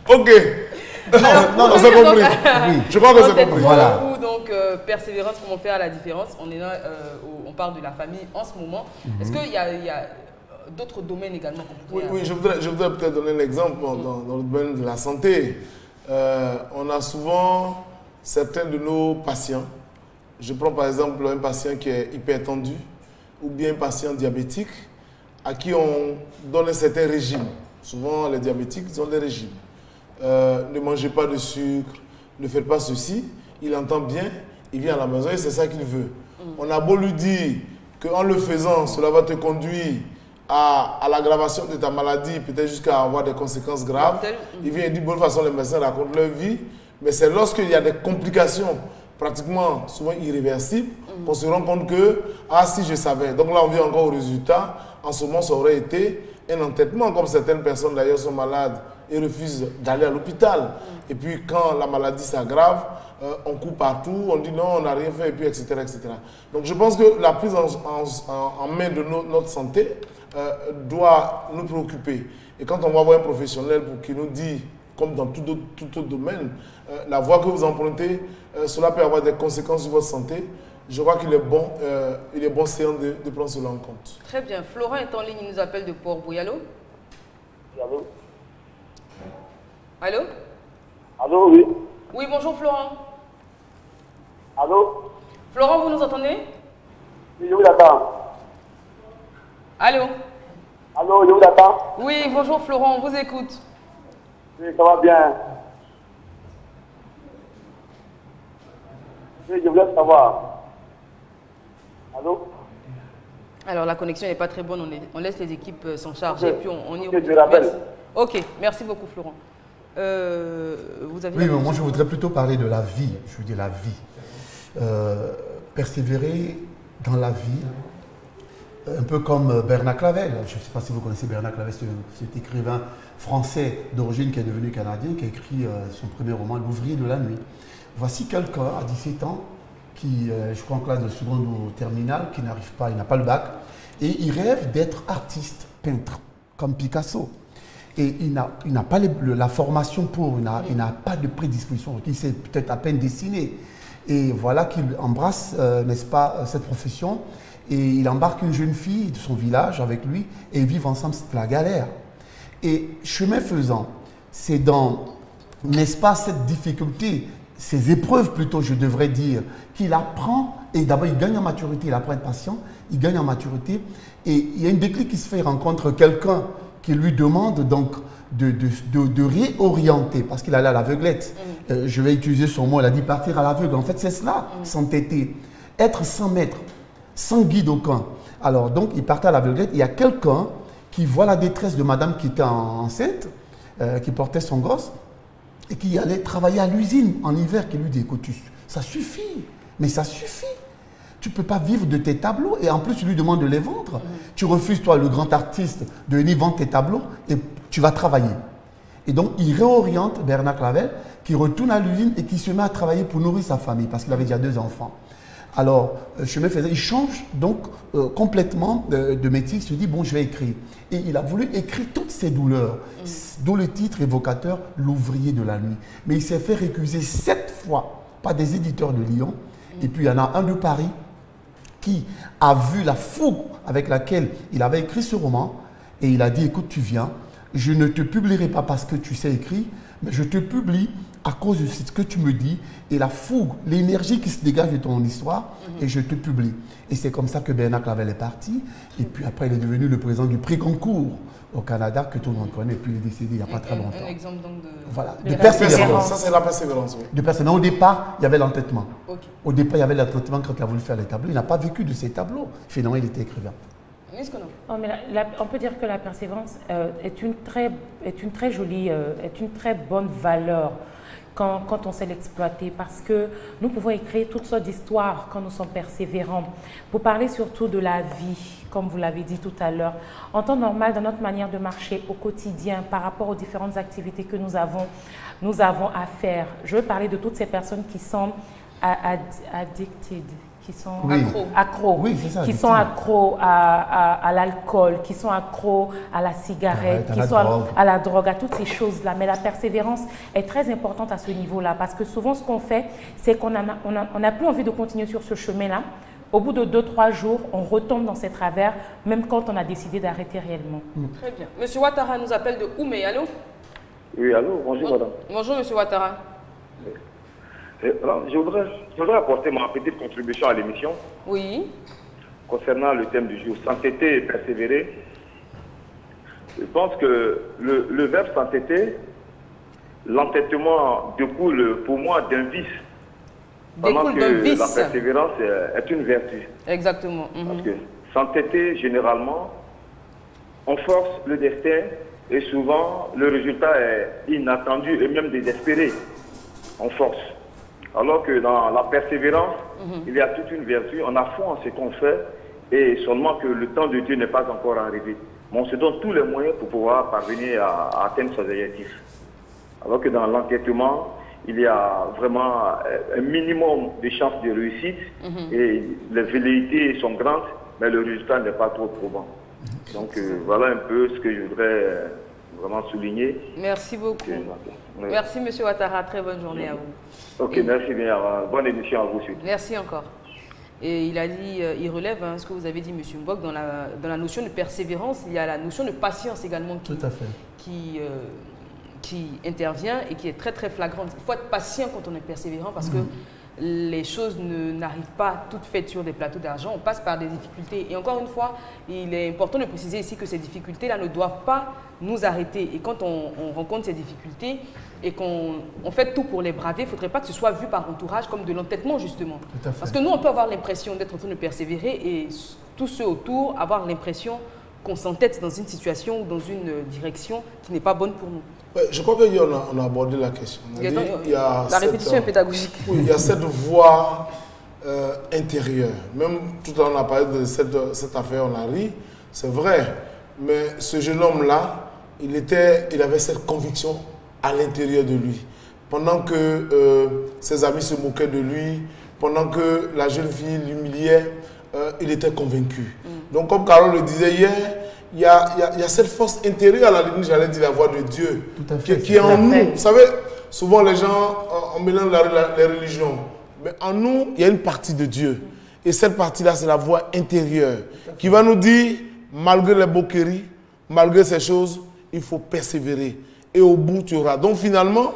Ok. Non, c'est compris. Oui. Je crois que c'est compris. Voilà. Ou donc persévérance, comment faire la différence. On est là, on parle de la famille en ce moment. Est-ce qu'il y a d'autres domaines également qu'on pourrait... Oui, je voudrais peut-être donner un exemple dans le domaine de la santé. On a souvent certains de nos patients. Je prends par exemple un patient qui est hypertendu ou bien un patient diabétique à qui on donne un certain régime. Souvent, les diabétiques, ils ont des régimes. Ne mangez pas de sucre, ne faites pas ceci. Il entend bien, il vient à la maison et c'est ça qu'il veut. On a beau lui dire qu'en le faisant, cela va te conduire à l'aggravation de ta maladie, peut-être jusqu'à avoir des conséquences graves. Il vient et dit, de bonne façon, les médecins racontent leur vie, mais c'est lorsqu'il y a des complications pratiquement souvent irréversibles qu'on se rend compte que, ah si je savais. Donc là, on vient encore au résultat. En ce moment, ça aurait été un entêtement, comme certaines personnes d'ailleurs sont malades et refusent d'aller à l'hôpital. Et puis quand la maladie s'aggrave, on court partout, on dit non, on n'a rien fait, et puis etc., etc. Donc je pense que la prise en main de notre santé doit nous préoccuper. Et quand on va voir un professionnel pour qu'il nous dise, comme dans tout autre domaine, la voie que vous empruntez, cela peut avoir des conséquences sur votre santé. Je crois qu'il est bon, séant de prendre cela en compte. Très bien. Florent est en ligne, il nous appelle de Port-Bouilly. Allô? Allô? Allô? Allô, oui. Oui, bonjour Florent. Allô? Florent, vous nous entendez? Oui, je vous attends. Allô? Allô, je vous attends. Oui, bonjour Florent, on vous écoute. Oui, ça va bien. Oui, je voulais savoir. Allô? Alors, la connexion n'est pas très bonne, on laisse les équipes s'en charger, Okay. et puis on y Okay, je rappelle. Merci. Ok, merci beaucoup Florent. Vous avez Oui, mais moi je voudrais plutôt parler de la vie, je veux dire la vie. Persévérer dans la vie, un peu comme Bernard Clavel. Je ne sais pas si vous connaissez Bernard Clavel, cet écrivain français d'origine qui est devenu canadien, qui a écrit son premier roman, L'ouvrier de la nuit. Voici quelqu'un à 17 ans qui, je crois en classe de seconde ou terminale, qui n'arrive pas, il n'a pas le bac, et il rêve d'être artiste, peintre, comme Picasso. Et il n'a pas la formation pour, il n'a pas de prédisposition, il sait peut-être à peine dessiner. Et voilà qu'il embrasse, n'est-ce pas, cette profession, et il embarque une jeune fille de son village avec lui, et ils vivent ensemble, c'est la galère. Et chemin faisant, c'est dans, n'est-ce pas, cette difficulté, ces épreuves plutôt, je devrais dire, qu'il apprend, et d'abord il gagne en maturité, il apprend à être patient, il gagne en maturité, et il y a une déclic qui se fait, il rencontre quelqu'un qui lui demande donc de réorienter, parce qu'il allait à l'aveuglette. Je vais utiliser son mot, il a dit partir à l'aveugle. En fait, c'est cela, s'entêter, être sans maître, sans guide aucun. Alors donc, il partait à l'aveuglette, il y a quelqu'un qui voit la détresse de madame qui était enceinte, qui portait son gosse, et qui allait travailler à l'usine en hiver, qui lui dit, écoute, ça suffit, mais ça suffit. Tu ne peux pas vivre de tes tableaux et en plus tu lui demandes de les vendre. Tu refuses, toi, le grand artiste, de venir vendre tes tableaux et tu vas travailler. Et donc, il réoriente Bernard Clavel, qui retourne à l'usine et qui se met à travailler pour nourrir sa famille parce qu'il avait déjà 2 enfants. Alors, chemin faisant, il change donc complètement de métier. Il se dit, bon, je vais écrire. Et il a voulu écrire toutes ses douleurs, dont le titre évocateur, L'ouvrier de la nuit. Mais il s'est fait récuser 7 fois par des éditeurs de Lyon. Et puis, il y en a un de Paris qui a vu la fougue avec laquelle il avait écrit ce roman. Et il a dit, écoute, tu viens, je ne te publierai pas parce que tu sais écrire, mais je te publie à cause de ce que tu me dis et la fougue, l'énergie qui se dégage de ton histoire, et je te publie. Et c'est comme ça que Bernard Clavel est parti. Et puis après, il est devenu le président du prix Goncourt au Canada, que tout le monde connaît, et puis il est décédé il n'y a pas très longtemps. Un exemple donc de... Voilà, de de persévérance. Ça, c'est la persévérance, oui. De persévérance. Au départ, il y avait l'entêtement. Okay. Au départ, il y avait l'entêtement quand il a voulu faire les tableaux. Il n'a pas vécu de ces tableaux. Finalement, il était écrivain. Oh, mais on peut dire que la persévérance est une très jolie, est une très bonne valeur quand on sait l'exploiter, parce que nous pouvons écrire toutes sortes d'histoires quand nous sommes persévérants. Pour parler surtout de la vie, comme vous l'avez dit tout à l'heure, en temps normal, dans notre manière de marcher au quotidien, par rapport aux différentes activités que nous avons à faire, je veux parler de toutes ces personnes qui sont addicted, qui sont accros, oui, c'est ça, qui sont accros à l'alcool, qui sont accros à la cigarette, qui sont à la drogue, à toutes ces choses-là. Mais la persévérance est très importante à ce niveau-là, parce que souvent ce qu'on fait, c'est qu'on n'a plus envie de continuer sur ce chemin-là. Au bout de 2-3 jours, on retombe dans ces travers, même quand on a décidé d'arrêter réellement. Très bien. Monsieur Ouattara nous appelle de Oumé. Allô? Oui, allô, bonjour madame. Bonjour Monsieur Ouattara. Alors, je voudrais apporter ma petite contribution à l'émission. Oui. Concernant le thème du jour, s'entêter et persévérer. Je pense que le verbe s'entêter, l'entêtement découle pour moi d'un vice. Pendant que la persévérance est une vertu. Exactement. Parce que s'entêter, généralement, on force le destin et souvent le résultat est inattendu et même désespéré. On force. Alors que dans la persévérance, il y a toute une vertu. On a foi en ce qu'on fait et seulement que le temps de Dieu n'est pas encore arrivé. Mais on se donne tous les moyens pour pouvoir parvenir à atteindre ses objectifs. Alors que dans l'entêtement, il y a vraiment un minimum de chances de réussite et les velléités sont grandes, mais le résultat n'est pas trop probant. Donc voilà un peu ce que je voudrais vraiment souligner. Merci beaucoup. Oui. Merci M. Ouattara, très bonne journée à vous. Ok, merci bien. Bonne émission à vous aussi. Merci encore. Et il a dit, il relève ce que vous avez dit, M. Mbok, dans la notion de persévérance, il y a la notion de patience également Tout à fait. qui intervient et qui est très très flagrante. Il faut être patient quand on est persévérant parce que les choses n'arrivent pas toutes faites sur des plateaux d'argent, on passe par des difficultés. Et encore une fois, il est important de préciser ici que ces difficultés-là ne doivent pas nous arrêter. Et quand on rencontre ces difficultés et qu'on fait tout pour les braver, il ne faudrait pas que ce soit vu par l'entourage comme de l'entêtement justement. Tout à fait. Parce que nous, on peut avoir l'impression d'être en train de persévérer et tous ceux autour avoir l'impression qu'on s'entête dans une situation ou dans une direction qui n'est pas bonne pour nous. Ouais, je crois qu'on a abordé la question. La répétition est pédagogique. Oui, il y a cette voix intérieure. Même tout à l'heure, on a parlé de cette affaire, on a ri, c'est vrai. Mais ce jeune homme-là, il avait cette conviction à l'intérieur de lui. Pendant que ses amis se moquaient de lui, pendant que la jeune fille l'humiliait, il était convaincu. Donc, comme Carole le disait hier, il y a cette force intérieure, à la limite, j'allais dire la voix de Dieu, qui est en nous. Vous savez, souvent les gens, on mélange les religions. Mais en nous, il y a une partie de Dieu. Et cette partie-là, c'est la voix intérieure qui va nous dire, malgré les moqueries, malgré ces choses, il faut persévérer. Et au bout, tu auras. Donc finalement,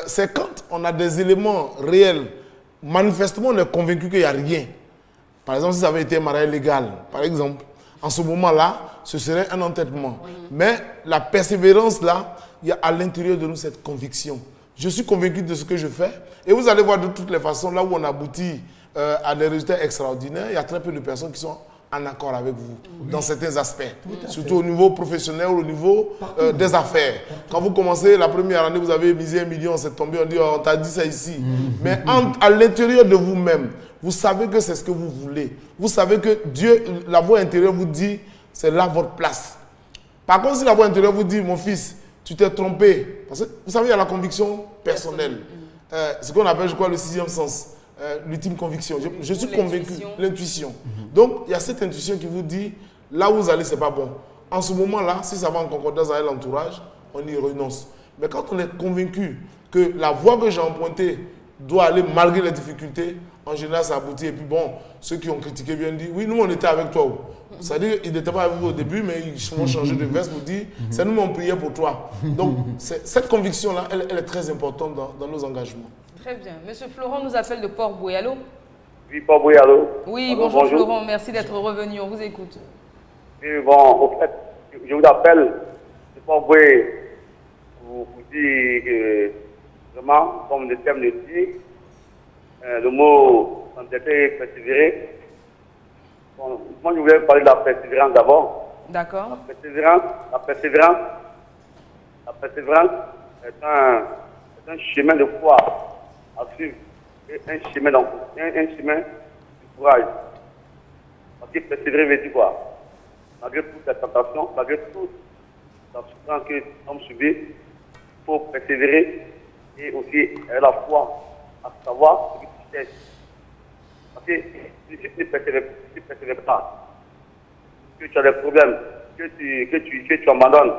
c'est quand on a des éléments réels, manifestement, on est convaincu qu'il n'y a rien. Par exemple, si ça avait été un mariage légal, par exemple, en ce moment-là, ce serait un entêtement. Oui. Mais la persévérance, là, il y a à l'intérieur de nous cette conviction. Je suis convaincu de ce que je fais. Et vous allez voir de toutes les façons, là où on aboutit à des résultats extraordinaires, il y a très peu de personnes qui sont en accord avec vous dans certains aspects. Surtout au niveau professionnel ou au niveau des affaires. Quand vous commencez la première année, vous avez misé 1 million, c'est tombé, on dit, on t'a dit ça ici. Mais à l'intérieur de vous-même, vous savez que c'est ce que vous voulez. Vous savez que Dieu, la voix intérieure vous dit, c'est là votre place. Par contre, si la voix intérieure vous dit, mon fils, tu t'es trompé. Parce que vous savez, il y a la conviction personnelle. Ce qu'on appelle, je crois, le 6e sens. L'ultime conviction. Je suis convaincu. L'intuition. Donc, il y a cette intuition qui vous dit, là où vous allez, ce n'est pas bon. En ce moment-là, si ça va en concordance avec l'entourage, on y renonce. Mais quand on est convaincu que la voie que j'ai empruntée doit aller malgré les difficultés, en général, ça aboutit. Et puis bon, ceux qui ont critiqué bien dit, oui, nous, on était avec toi. C'est-à-dire qu'ils n'étaient pas avec vous au début, mais ils vont changer de veste pour dire, c'est nous, on priait pour toi. Donc, cette conviction-là, elle est très importante dans nos engagements. Très bien. Monsieur Florent nous appelle de Port-Boué. Allô? Oui, Port-Boué, allô? Oui, bonjour Florent, merci d'être revenu. On vous écoute. Oui, bon, au fait, je vous appelle de Port-Boué pour vous dire que, vraiment, comme le thème le dit, le mot s'entêter, persévérer. Bon, moi, je voulais parler de la persévérance d'abord. D'accord. La persévérance est un chemin de foi à suivre, un chemin de courage. Parce que persévérer veut dire quoi? Malgré toutes les tentations, malgré toute la souffrance que nous avons subie, il faut persévérer et aussi avoir la foi à savoir ce que tu cherches. Parce que si tu ne persévères pas, que tu as des problèmes, que tu abandonnes,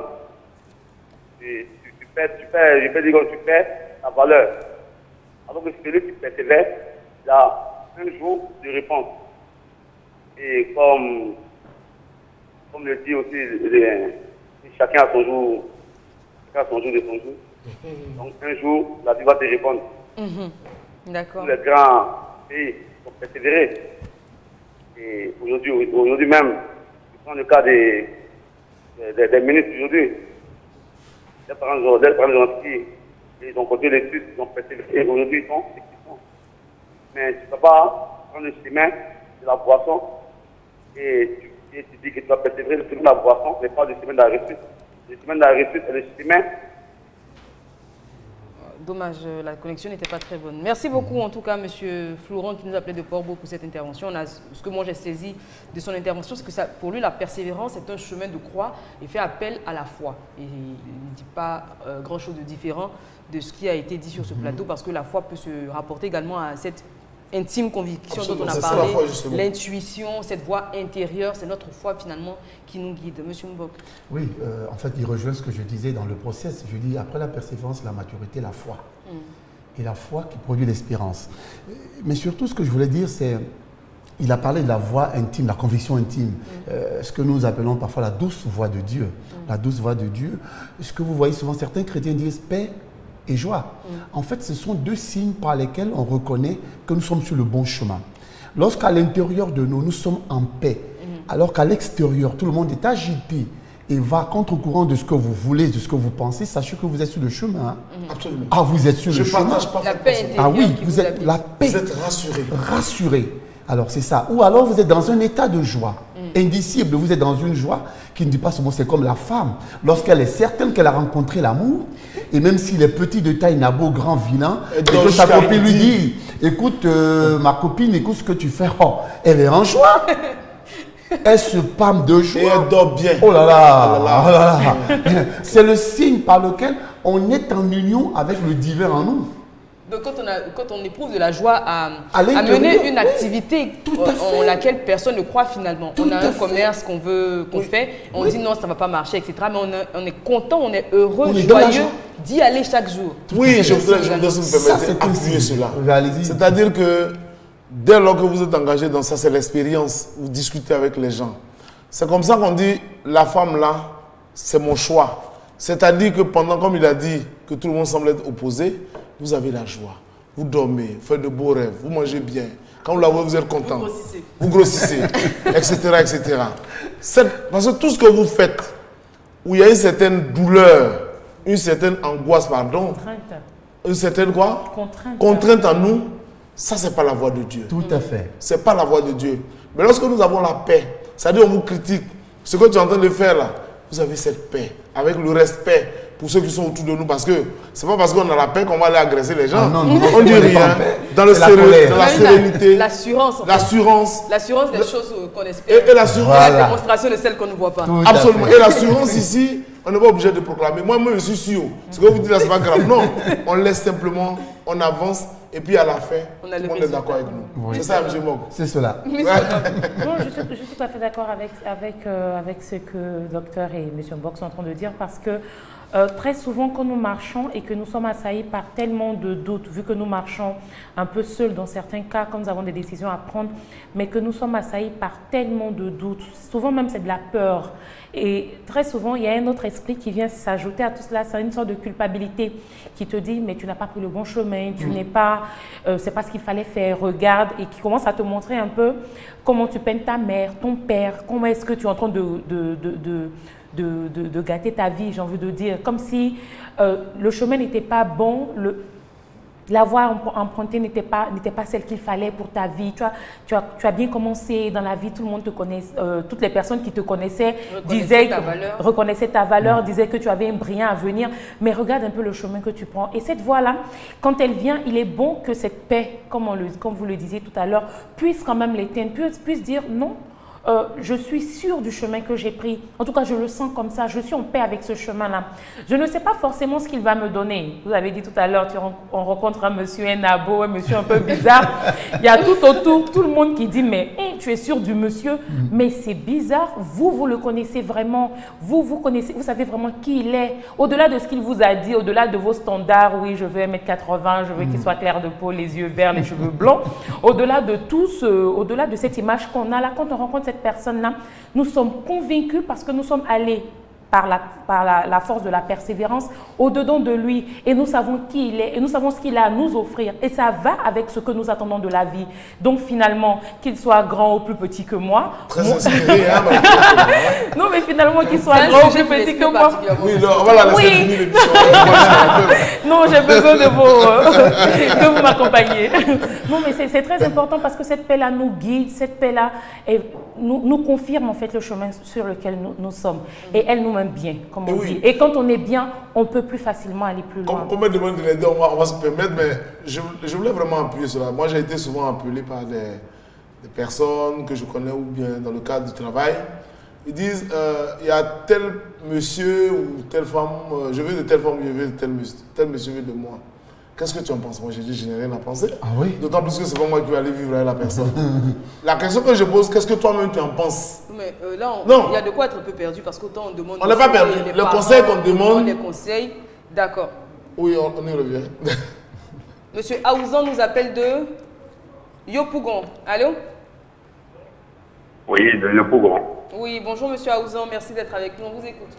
tu perds ta valeur. Alors que celui qui persévère, il a un jour de réponse. Et comme le dit aussi, chacun a son jour, de son jour. Donc un jour, la vie va te répondre. D'accord. Tous les grands pays ont persévéré. Et aujourd'hui même, je prends le cas des ministres aujourd'hui. Les parents ils ont continué l'étude, ils ont persévéré. Aujourd'hui, ils sont ce qu'ils sont. Mais tu ne peux pas prendre le chemin de la boisson et et tu dis que tu vas persévérer le chemin de la boisson, ce n'est pas le chemin de la réussite. Le chemin de la réussite est le chemin. Dommage, la connexion n'était pas très bonne. Merci beaucoup en tout cas, monsieur Florent, qui nous appelait de Port-Beau pour cette intervention. Ce que moi j'ai saisi de son intervention, c'est que ça, pour lui, la persévérance est un chemin de croix et fait appel à la foi. Et il ne dit pas grand-chose de différent de ce qui a été dit sur ce plateau, parce que la foi peut se rapporter également à cette intime conviction dont on a parlé, l'intuition, cette voix intérieure, c'est notre foi finalement qui nous guide. Monsieur Mbok. Oui, en fait, il rejoint ce que je disais dans le process. Je dis, après la persévérance, la maturité, la foi. Et la foi qui produit l'espérance. Mais surtout, ce que je voulais dire, c'est, il a parlé de la voix intime, la conviction intime, ce que nous appelons parfois la douce voix de Dieu. La douce voix de Dieu. Ce que vous voyez souvent, certains chrétiens disent paix et joie. En fait, ce sont deux signes par lesquels on reconnaît que nous sommes sur le bon chemin. Lorsqu'à l'intérieur de nous, nous sommes en paix, alors qu'à l'extérieur, tout le monde est agité et va contre-courant de ce que vous voulez, de ce que vous pensez, sachez que vous êtes sur le chemin. Absolument. Ah, vous êtes sur le chemin. Je partage pas la paix intérieure. Ah oui, vous êtes la paix. Vous êtes rassuré. Rassuré. Alors, c'est ça. Ou alors, vous êtes dans un état de joie indicible. Vous êtes dans une joie qui ne dit pas ce mot. C'est comme la femme. Lorsqu'elle est certaine qu'elle a rencontré l'amour, et même s'il est petit de taille, n'a beau, grand, vilain, et que sa copine lui dit, écoute, ma copine, écoute ce que tu fais. Oh, elle est en joie. Elle se pâme de joie. Et elle dort bien. Oh là là, oh là là. C'est le signe par lequel on est en union avec le divin en nous. Donc quand on éprouve de la joie à mener une activité en laquelle personne ne croit finalement. On a un commerce qu'on fait, on dit non, ça ne va pas marcher, etc. Mais on est content, on est heureux, joyeux d'y aller chaque jour. Oui, je voudrais si vous me permettez d'appuyer cela. C'est-à-dire que dès lors que vous êtes engagé dans ça, c'est l'expérience. Vous discutez avec les gens. C'est comme ça qu'on dit, la femme là, c'est mon choix. C'est-à-dire que pendant, comme il a dit, que tout le monde semble être opposé, vous avez la joie. Vous dormez, vous faites de beaux rêves, vous mangez bien. Quand vous la voyez, vous êtes content. Vous grossissez, etc., etc. Parce que tout ce que vous faites, où il y a une certaine douleur, une certaine angoisse, pardon, une certaine quoi? Contrainte en nous, ça, c'est pas la voix de Dieu. Tout à fait. C'est pas la voix de Dieu. Mais lorsque nous avons la paix, c'est-à-dire on vous critique, ce que tu es en train de faire là, vous avez cette paix, avec le respect pour ceux qui sont autour de nous, parce que c'est pas parce qu'on a la paix qu'on va aller agresser les gens. Ah non, on dit rien. Dans la sérénité. L'assurance. L'assurance des choses qu'on espère. Et l'assurance. Voilà. La démonstration de celles qu'on ne voit pas. Absolument. Et l'assurance ici, on n'est pas obligé de proclamer. Moi, je suis sûr. Ce que vous dites là, c'est pas grave. Non, on laisse simplement, on avance. Et puis à la fin, tout le monde est d'accord avec nous. Oui. C'est ça, M. Mog. C'est cela. Non, je suis tout à fait d'accord avec ce que le docteur et M. Mbok sont en train de dire, parce que très souvent, quand nous marchons et que nous sommes assaillis par tellement de doutes, vu que nous marchons un peu seuls dans certains cas, quand nous avons des décisions à prendre, mais que nous sommes assaillis par tellement de doutes, souvent même c'est de la peur. Et très souvent, il y a un autre esprit qui vient s'ajouter à tout cela, c'est une sorte de culpabilité qui te dit, mais tu n'as pas pris le bon chemin, tu n'es pas, c'est pas ce qu'il fallait faire, regarde, et qui commence à te montrer un peu comment tu peines ta mère, ton père, comment est-ce que tu es en train de gâter ta vie, j'ai envie de dire, comme si le chemin n'était pas bon, la voie empruntée n'était pas celle qu'il fallait pour ta vie. Tu as bien commencé dans la vie, tout le monde te connaît, toutes les personnes qui te connaissaient reconnaissaient ta valeur, disaient que tu avais un brillant avenir, mais regarde un peu le chemin que tu prends. Et cette voie-là, quand elle vient, il est bon que cette paix, comme vous le disiez tout à l'heure, puisse quand même l'éteindre, puisse dire non. Je suis sûre du chemin que j'ai pris. En tout cas, je le sens comme ça. Je suis en paix avec ce chemin-là. Je ne sais pas forcément ce qu'il va me donner. Vous avez dit tout à l'heure, on rencontre un monsieur, un abo, un monsieur un peu bizarre. Il y a tout autour, tout le monde qui dit, mais tu es sûr du monsieur, mais c'est bizarre. Vous le connaissez vraiment. Vous connaissez, vous savez vraiment qui il est. Au-delà de ce qu'il vous a dit, au-delà de vos standards, oui, je veux 1m80, je veux qu'il soit clair de peau, les yeux verts, les cheveux blancs. Au-delà de tout au-delà de cette image qu'on a là, quand on rencontre cette personne-là, nous sommes convaincus parce que nous sommes allés par la force de la persévérance au-dedans de lui. Et nous savons qui il est et nous savons ce qu'il a à nous offrir. Et ça va avec ce que nous attendons de la vie. Donc finalement, qu'il soit grand ou plus petit que moi. Très inspiré, hein, non, mais finalement, qu'il soit grand ou plus petit que moi. Oui, non, on va la laisser finir l'émission. Non, j'ai besoin de vous m'accompagner. Non, mais c'est très important parce que cette paix-là nous guide, cette paix-là nous confirme en fait le chemin sur lequel nous sommes. Et elle nous met bien, comme on dit. Et quand on est bien, on peut plus facilement aller plus loin. Comme me demande de l'aider, on va se permettre, mais je voulais vraiment appuyer cela. Moi, j'ai été souvent appelé par des personnes que je connais ou bien dans le cadre du travail. Ils disent, il y a tel monsieur ou telle femme, je veux de telle femme, je veux de tel monsieur veut de moi. Qu'est-ce que tu en penses? Moi, j'ai dit, je n'ai rien à penser. Ah oui? D'autant plus que c'est pas moi qui vais aller vivre avec la personne. La question que je pose, qu'est-ce que toi-même tu en penses? Mais là, il y a de quoi être un peu perdu parce qu'autant on demande... On n'est pas perdu. Le conseil qu'on demande... Les conseils, d'accord. Oui, on y revient. Monsieur Aouzan nous appelle de Yopougon. Allô? Oui, de Yopougon. Oui, bonjour Monsieur Aouzan, merci d'être avec nous, on vous écoute.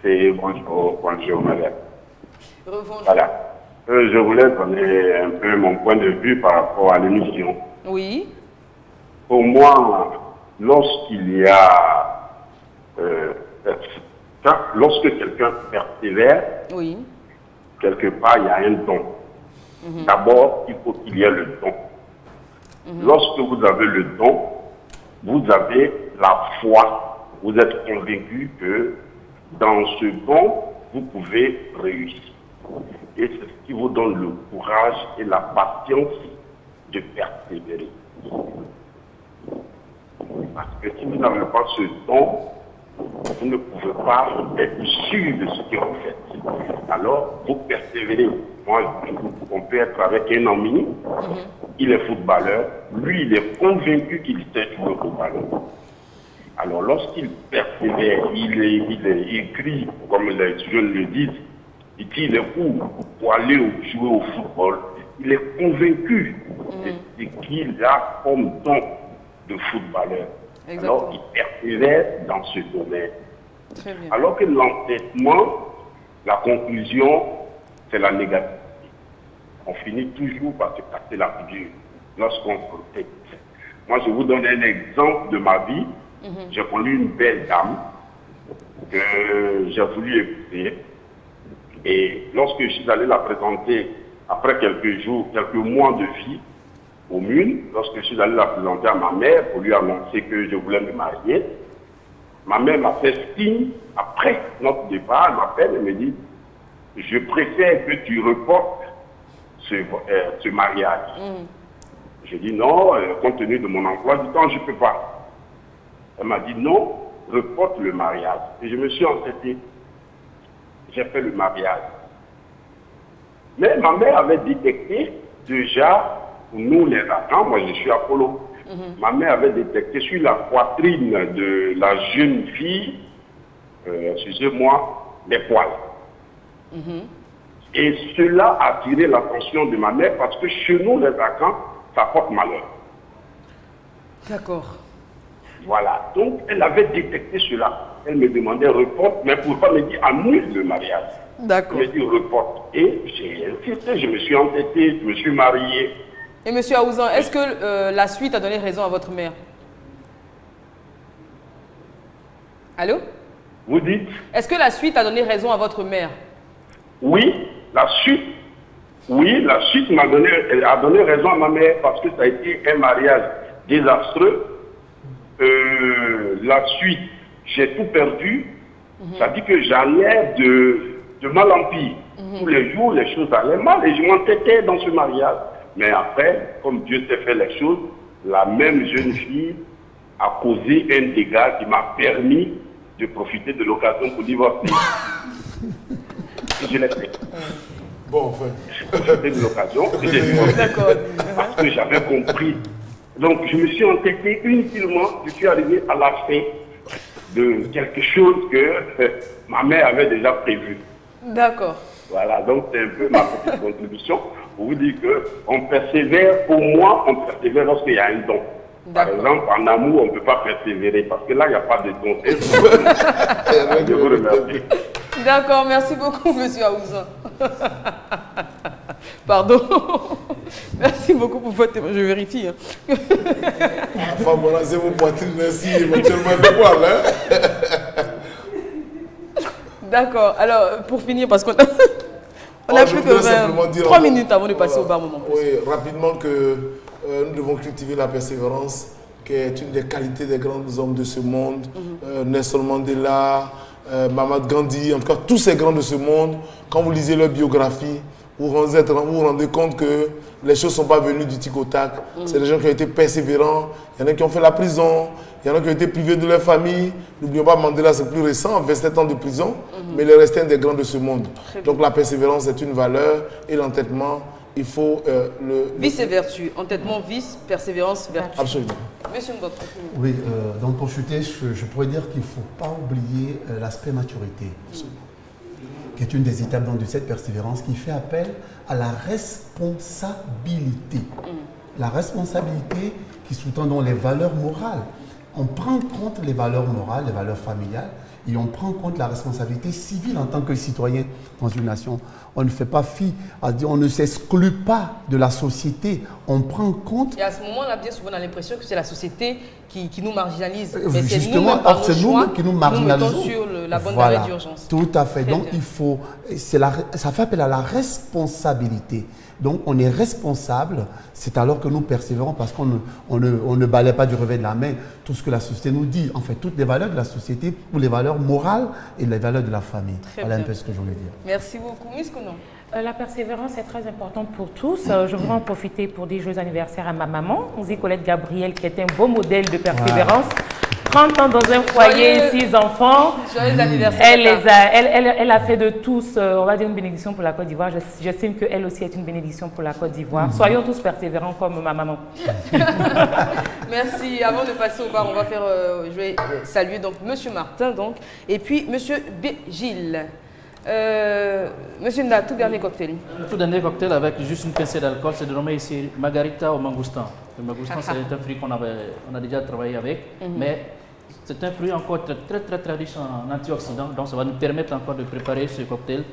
C'est bonjour madame. Rebonjour. Voilà. Je voulais donner un peu mon point de vue par rapport à l'émission. Oui. Pour moi, lorsqu'il y a... lorsque quelqu'un persévère, oui, quelque part, il y a un don. D'abord, il faut qu'il y ait le don. Lorsque vous avez le don, vous avez la foi. Vous êtes convaincu que dans ce don, vous pouvez réussir. Et c'est ce qui vous donne le courage et la patience de persévérer. Parce que si vous n'avez pas ce don, vous ne pouvez pas être sûr de ce que vous faites. Alors, vous persévérez. Moi, on peut être avec un ami, il est footballeur, lui, il est convaincu qu'il sait jouer au ballon. Alors, lorsqu'il persévère, il écrit, comme les jeunes le disent, il tire les coups pour aller jouer au football. Il est convaincu de ce qu'il a comme don de footballeur. Exactement. Alors, il persévère dans ce domaine. Très bien. Alors que l'entêtement, la conclusion, c'est la négativité. On finit toujours par se casser la figure lorsqu'on protège. Moi, je vous donne un exemple de ma vie. J'ai connu une belle dame que j'ai voulu épouser. Et lorsque je suis allé la présenter, après quelques jours, quelques mois de vie, au MUN, lorsque je suis allé la présenter à ma mère pour lui annoncer que je voulais me marier, ma mère m'a fait signe, après notre départ, elle m'appelle et me dit, je préfère que tu reportes ce mariage. J'ai dit non, compte tenu de mon emploi du temps, je ne peux pas. Elle m'a dit non, reporte le mariage. Et je me suis entêté. J'ai fait le mariage. Mais ma mère avait détecté déjà, pour nous les Afghans, moi je suis Apollo, ma mère avait détecté sur la poitrine de la jeune fille, excusez-moi, des poils. Et cela a attiré l'attention de ma mère parce que chez nous les Afghans, ça porte malheur. D'accord. Voilà, donc elle avait détecté cela. Elle me demandait reporte, mais pourquoi me dit annule le mariage. D'accord. Elle me dit reporte. Et j'ai insisté, je me suis entêté, je me suis marié. Et monsieur Aouzan, est-ce que la suite a donné raison à votre mère? Allô? Vous dites? Est-ce que la suite a donné raison à votre mère? Oui, la suite a donné raison à ma mère parce que ça a été un mariage désastreux. La suite, j'ai tout perdu. Ça dit que j'allais de mal en pire. Tous les jours, les choses allaient mal et je m'entêtais dans ce mariage. Mais après, comme Dieu sait faire les choses, la même jeune fille a causé un dégât qui m'a permis de profiter de l'occasion pour divorcer. Et je l'ai fait. Bon, enfin. J'ai profité de l'occasion et j'ai divorcé. Parce que j'avais compris. Donc, je me suis entêté inutilement. Je suis arrivé à la fin de quelque chose que ma mère avait déjà prévu. D'accord. Voilà, donc c'est un peu ma petite contribution pour vous dire qu'on persévère, pour moi, on persévère lorsqu'il y a un don. Par exemple, en amour, on ne peut pas persévérer parce que là, il n'y a pas de don. Je vous remercie. D'accord, merci beaucoup, monsieur Aouzan. Pardon. Merci beaucoup pour votre témoignage. Je vérifie. Enfin, voilà, c'est vos poitrines, merci, éventuellement de poil. Hein? D'accord. Alors, pour finir, parce qu'on a plus que 3 minutes avant de passer au bas moment. Oui, rapidement que nous devons cultiver la persévérance, qui est une des qualités des grands hommes de ce monde. Nelson Mandela, Mahatma Gandhi, en tout cas tous ces grands de ce monde, quand vous lisez leur biographie, vous vous rendez compte que les choses ne sont pas venues du tic au tac. C'est des gens qui ont été persévérants, il y en a qui ont fait la prison, il y en a qui ont été privés de leur famille. N'oublions pas, Mandela, c'est plus récent, 27 ans de prison, mais il est resté un des grands de ce monde. Donc la persévérance est une valeur et l'entêtement, il faut le... Vice et vertu. Entêtement, vice, persévérance, vertu. Absolument. Monsieur Mbok. Oui, donc pour chuter, je pourrais dire qu'il ne faut pas oublier l'aspect maturité, qui est une des étapes de cette persévérance, qui fait appel à la responsabilité. La responsabilité qui sous-tend dans les valeurs morales. On prend en compte les valeurs morales, les valeurs familiales, et on prend en compte la responsabilité civile en tant que citoyen dans une nation. On ne fait pas fi, on ne s'exclut pas de la société, on prend en compte... Et à ce moment-là, bien souvent, on a l'impression que c'est la société qui nous marginalise. Mais justement, c'est nous qui nous marginalisons. Nous mettons sur la bonne d'arrêt d'urgence. Tout à fait. Donc, il faut... ça fait appel à la responsabilité. Donc, on est responsable, c'est alors que nous persévérons parce qu'on ne balaie pas du revers de la main tout ce que la société nous dit. En fait, toutes les valeurs de la société, ou les valeurs morales et les valeurs de la famille. Voilà un peu ce que je voulais dire. Merci beaucoup. Miskono. La persévérance est très importante pour tous. Je voudrais en profiter pour dire joyeux anniversaire à ma maman, Colette Gabriel, qui est un beau modèle de persévérance. 30 ans dans un foyer, 6 enfants. Joyeux anniversaire. Elle a fait de tous, on va dire, une bénédiction pour la Côte d'Ivoire. J'estime qu'elle aussi est une bénédiction pour la Côte d'Ivoire. Soyons tous persévérants comme ma maman. Merci. Avant de passer au bar, on va faire, je vais saluer donc Monsieur Martin donc, et puis Monsieur B. Gilles. Monsieur Nda, tout dernier cocktail. Le tout dernier cocktail avec juste une pincée d'alcool, c'est dénommé ici Margarita au mangoustan. Le mangoustan, c'est un fruit qu'on a déjà travaillé avec, mais c'est un fruit encore très riche en antioxydants, donc ça va nous permettre encore de préparer ce cocktail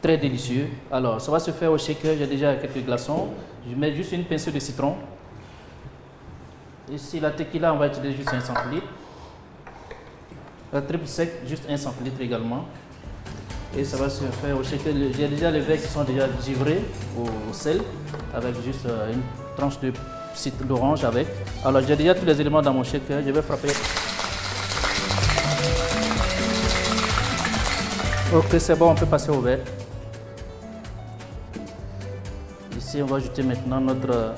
très délicieux. Alors, ça va se faire au shaker, j'ai déjà quelques glaçons. Je mets juste une pincée de citron. Ici, la tequila, on va utiliser juste 1 centilitre. La triple sec, juste 1 centilitre également. Et ça va se faire au shaker. J'ai déjà les verres qui sont déjà givrés au sel, avec juste une tranche d'orange avec. Alors j'ai déjà tous les éléments dans mon shaker, je vais frapper. Ok, c'est bon, on peut passer au verre. Ici, on va ajouter maintenant notre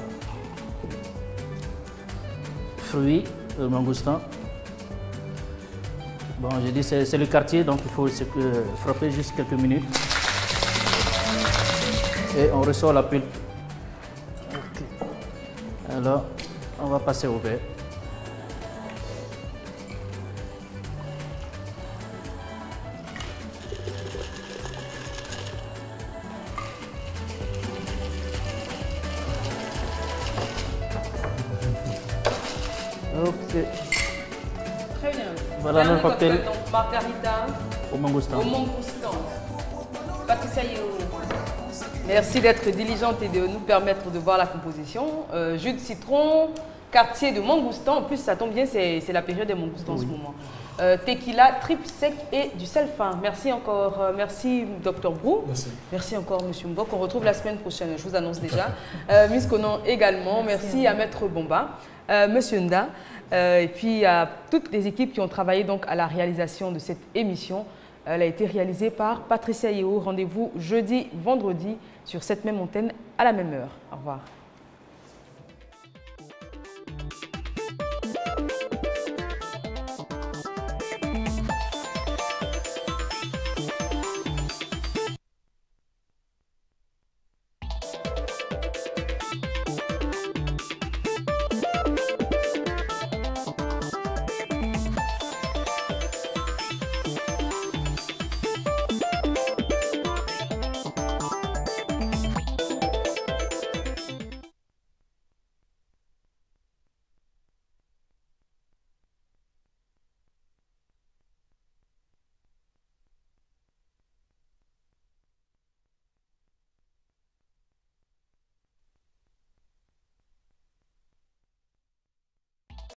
fruit, le mangoustan. Bon, j'ai dit c'est le quartier, donc il faut frapper juste quelques minutes. Et on ressort la pulpe. Okay. Alors, on va passer au verre. Ok. Très bien. Voilà le cocktail. Donc, margarita au mangoustan. Au mangoustan. Patricia Yeo. Merci d'être diligente et de nous permettre de voir la composition. Jus de citron, quartier de mangoustan. En plus, ça tombe bien, c'est la période des mangoustans en ce moment. Tequila, triple sec et du sel fin. Merci encore. Merci, Dr Brou. Merci encore, M. Mbok. On retrouve la semaine prochaine, je vous annonce déjà. Miss Conan également. Merci à Maître Bomba. Monsieur Nda. Et puis à toutes les équipes qui ont travaillé donc à la réalisation de cette émission. Elle a été réalisée par Patricia Yeo. Rendez-vous jeudi, vendredi sur cette même antenne à la même heure. Au revoir.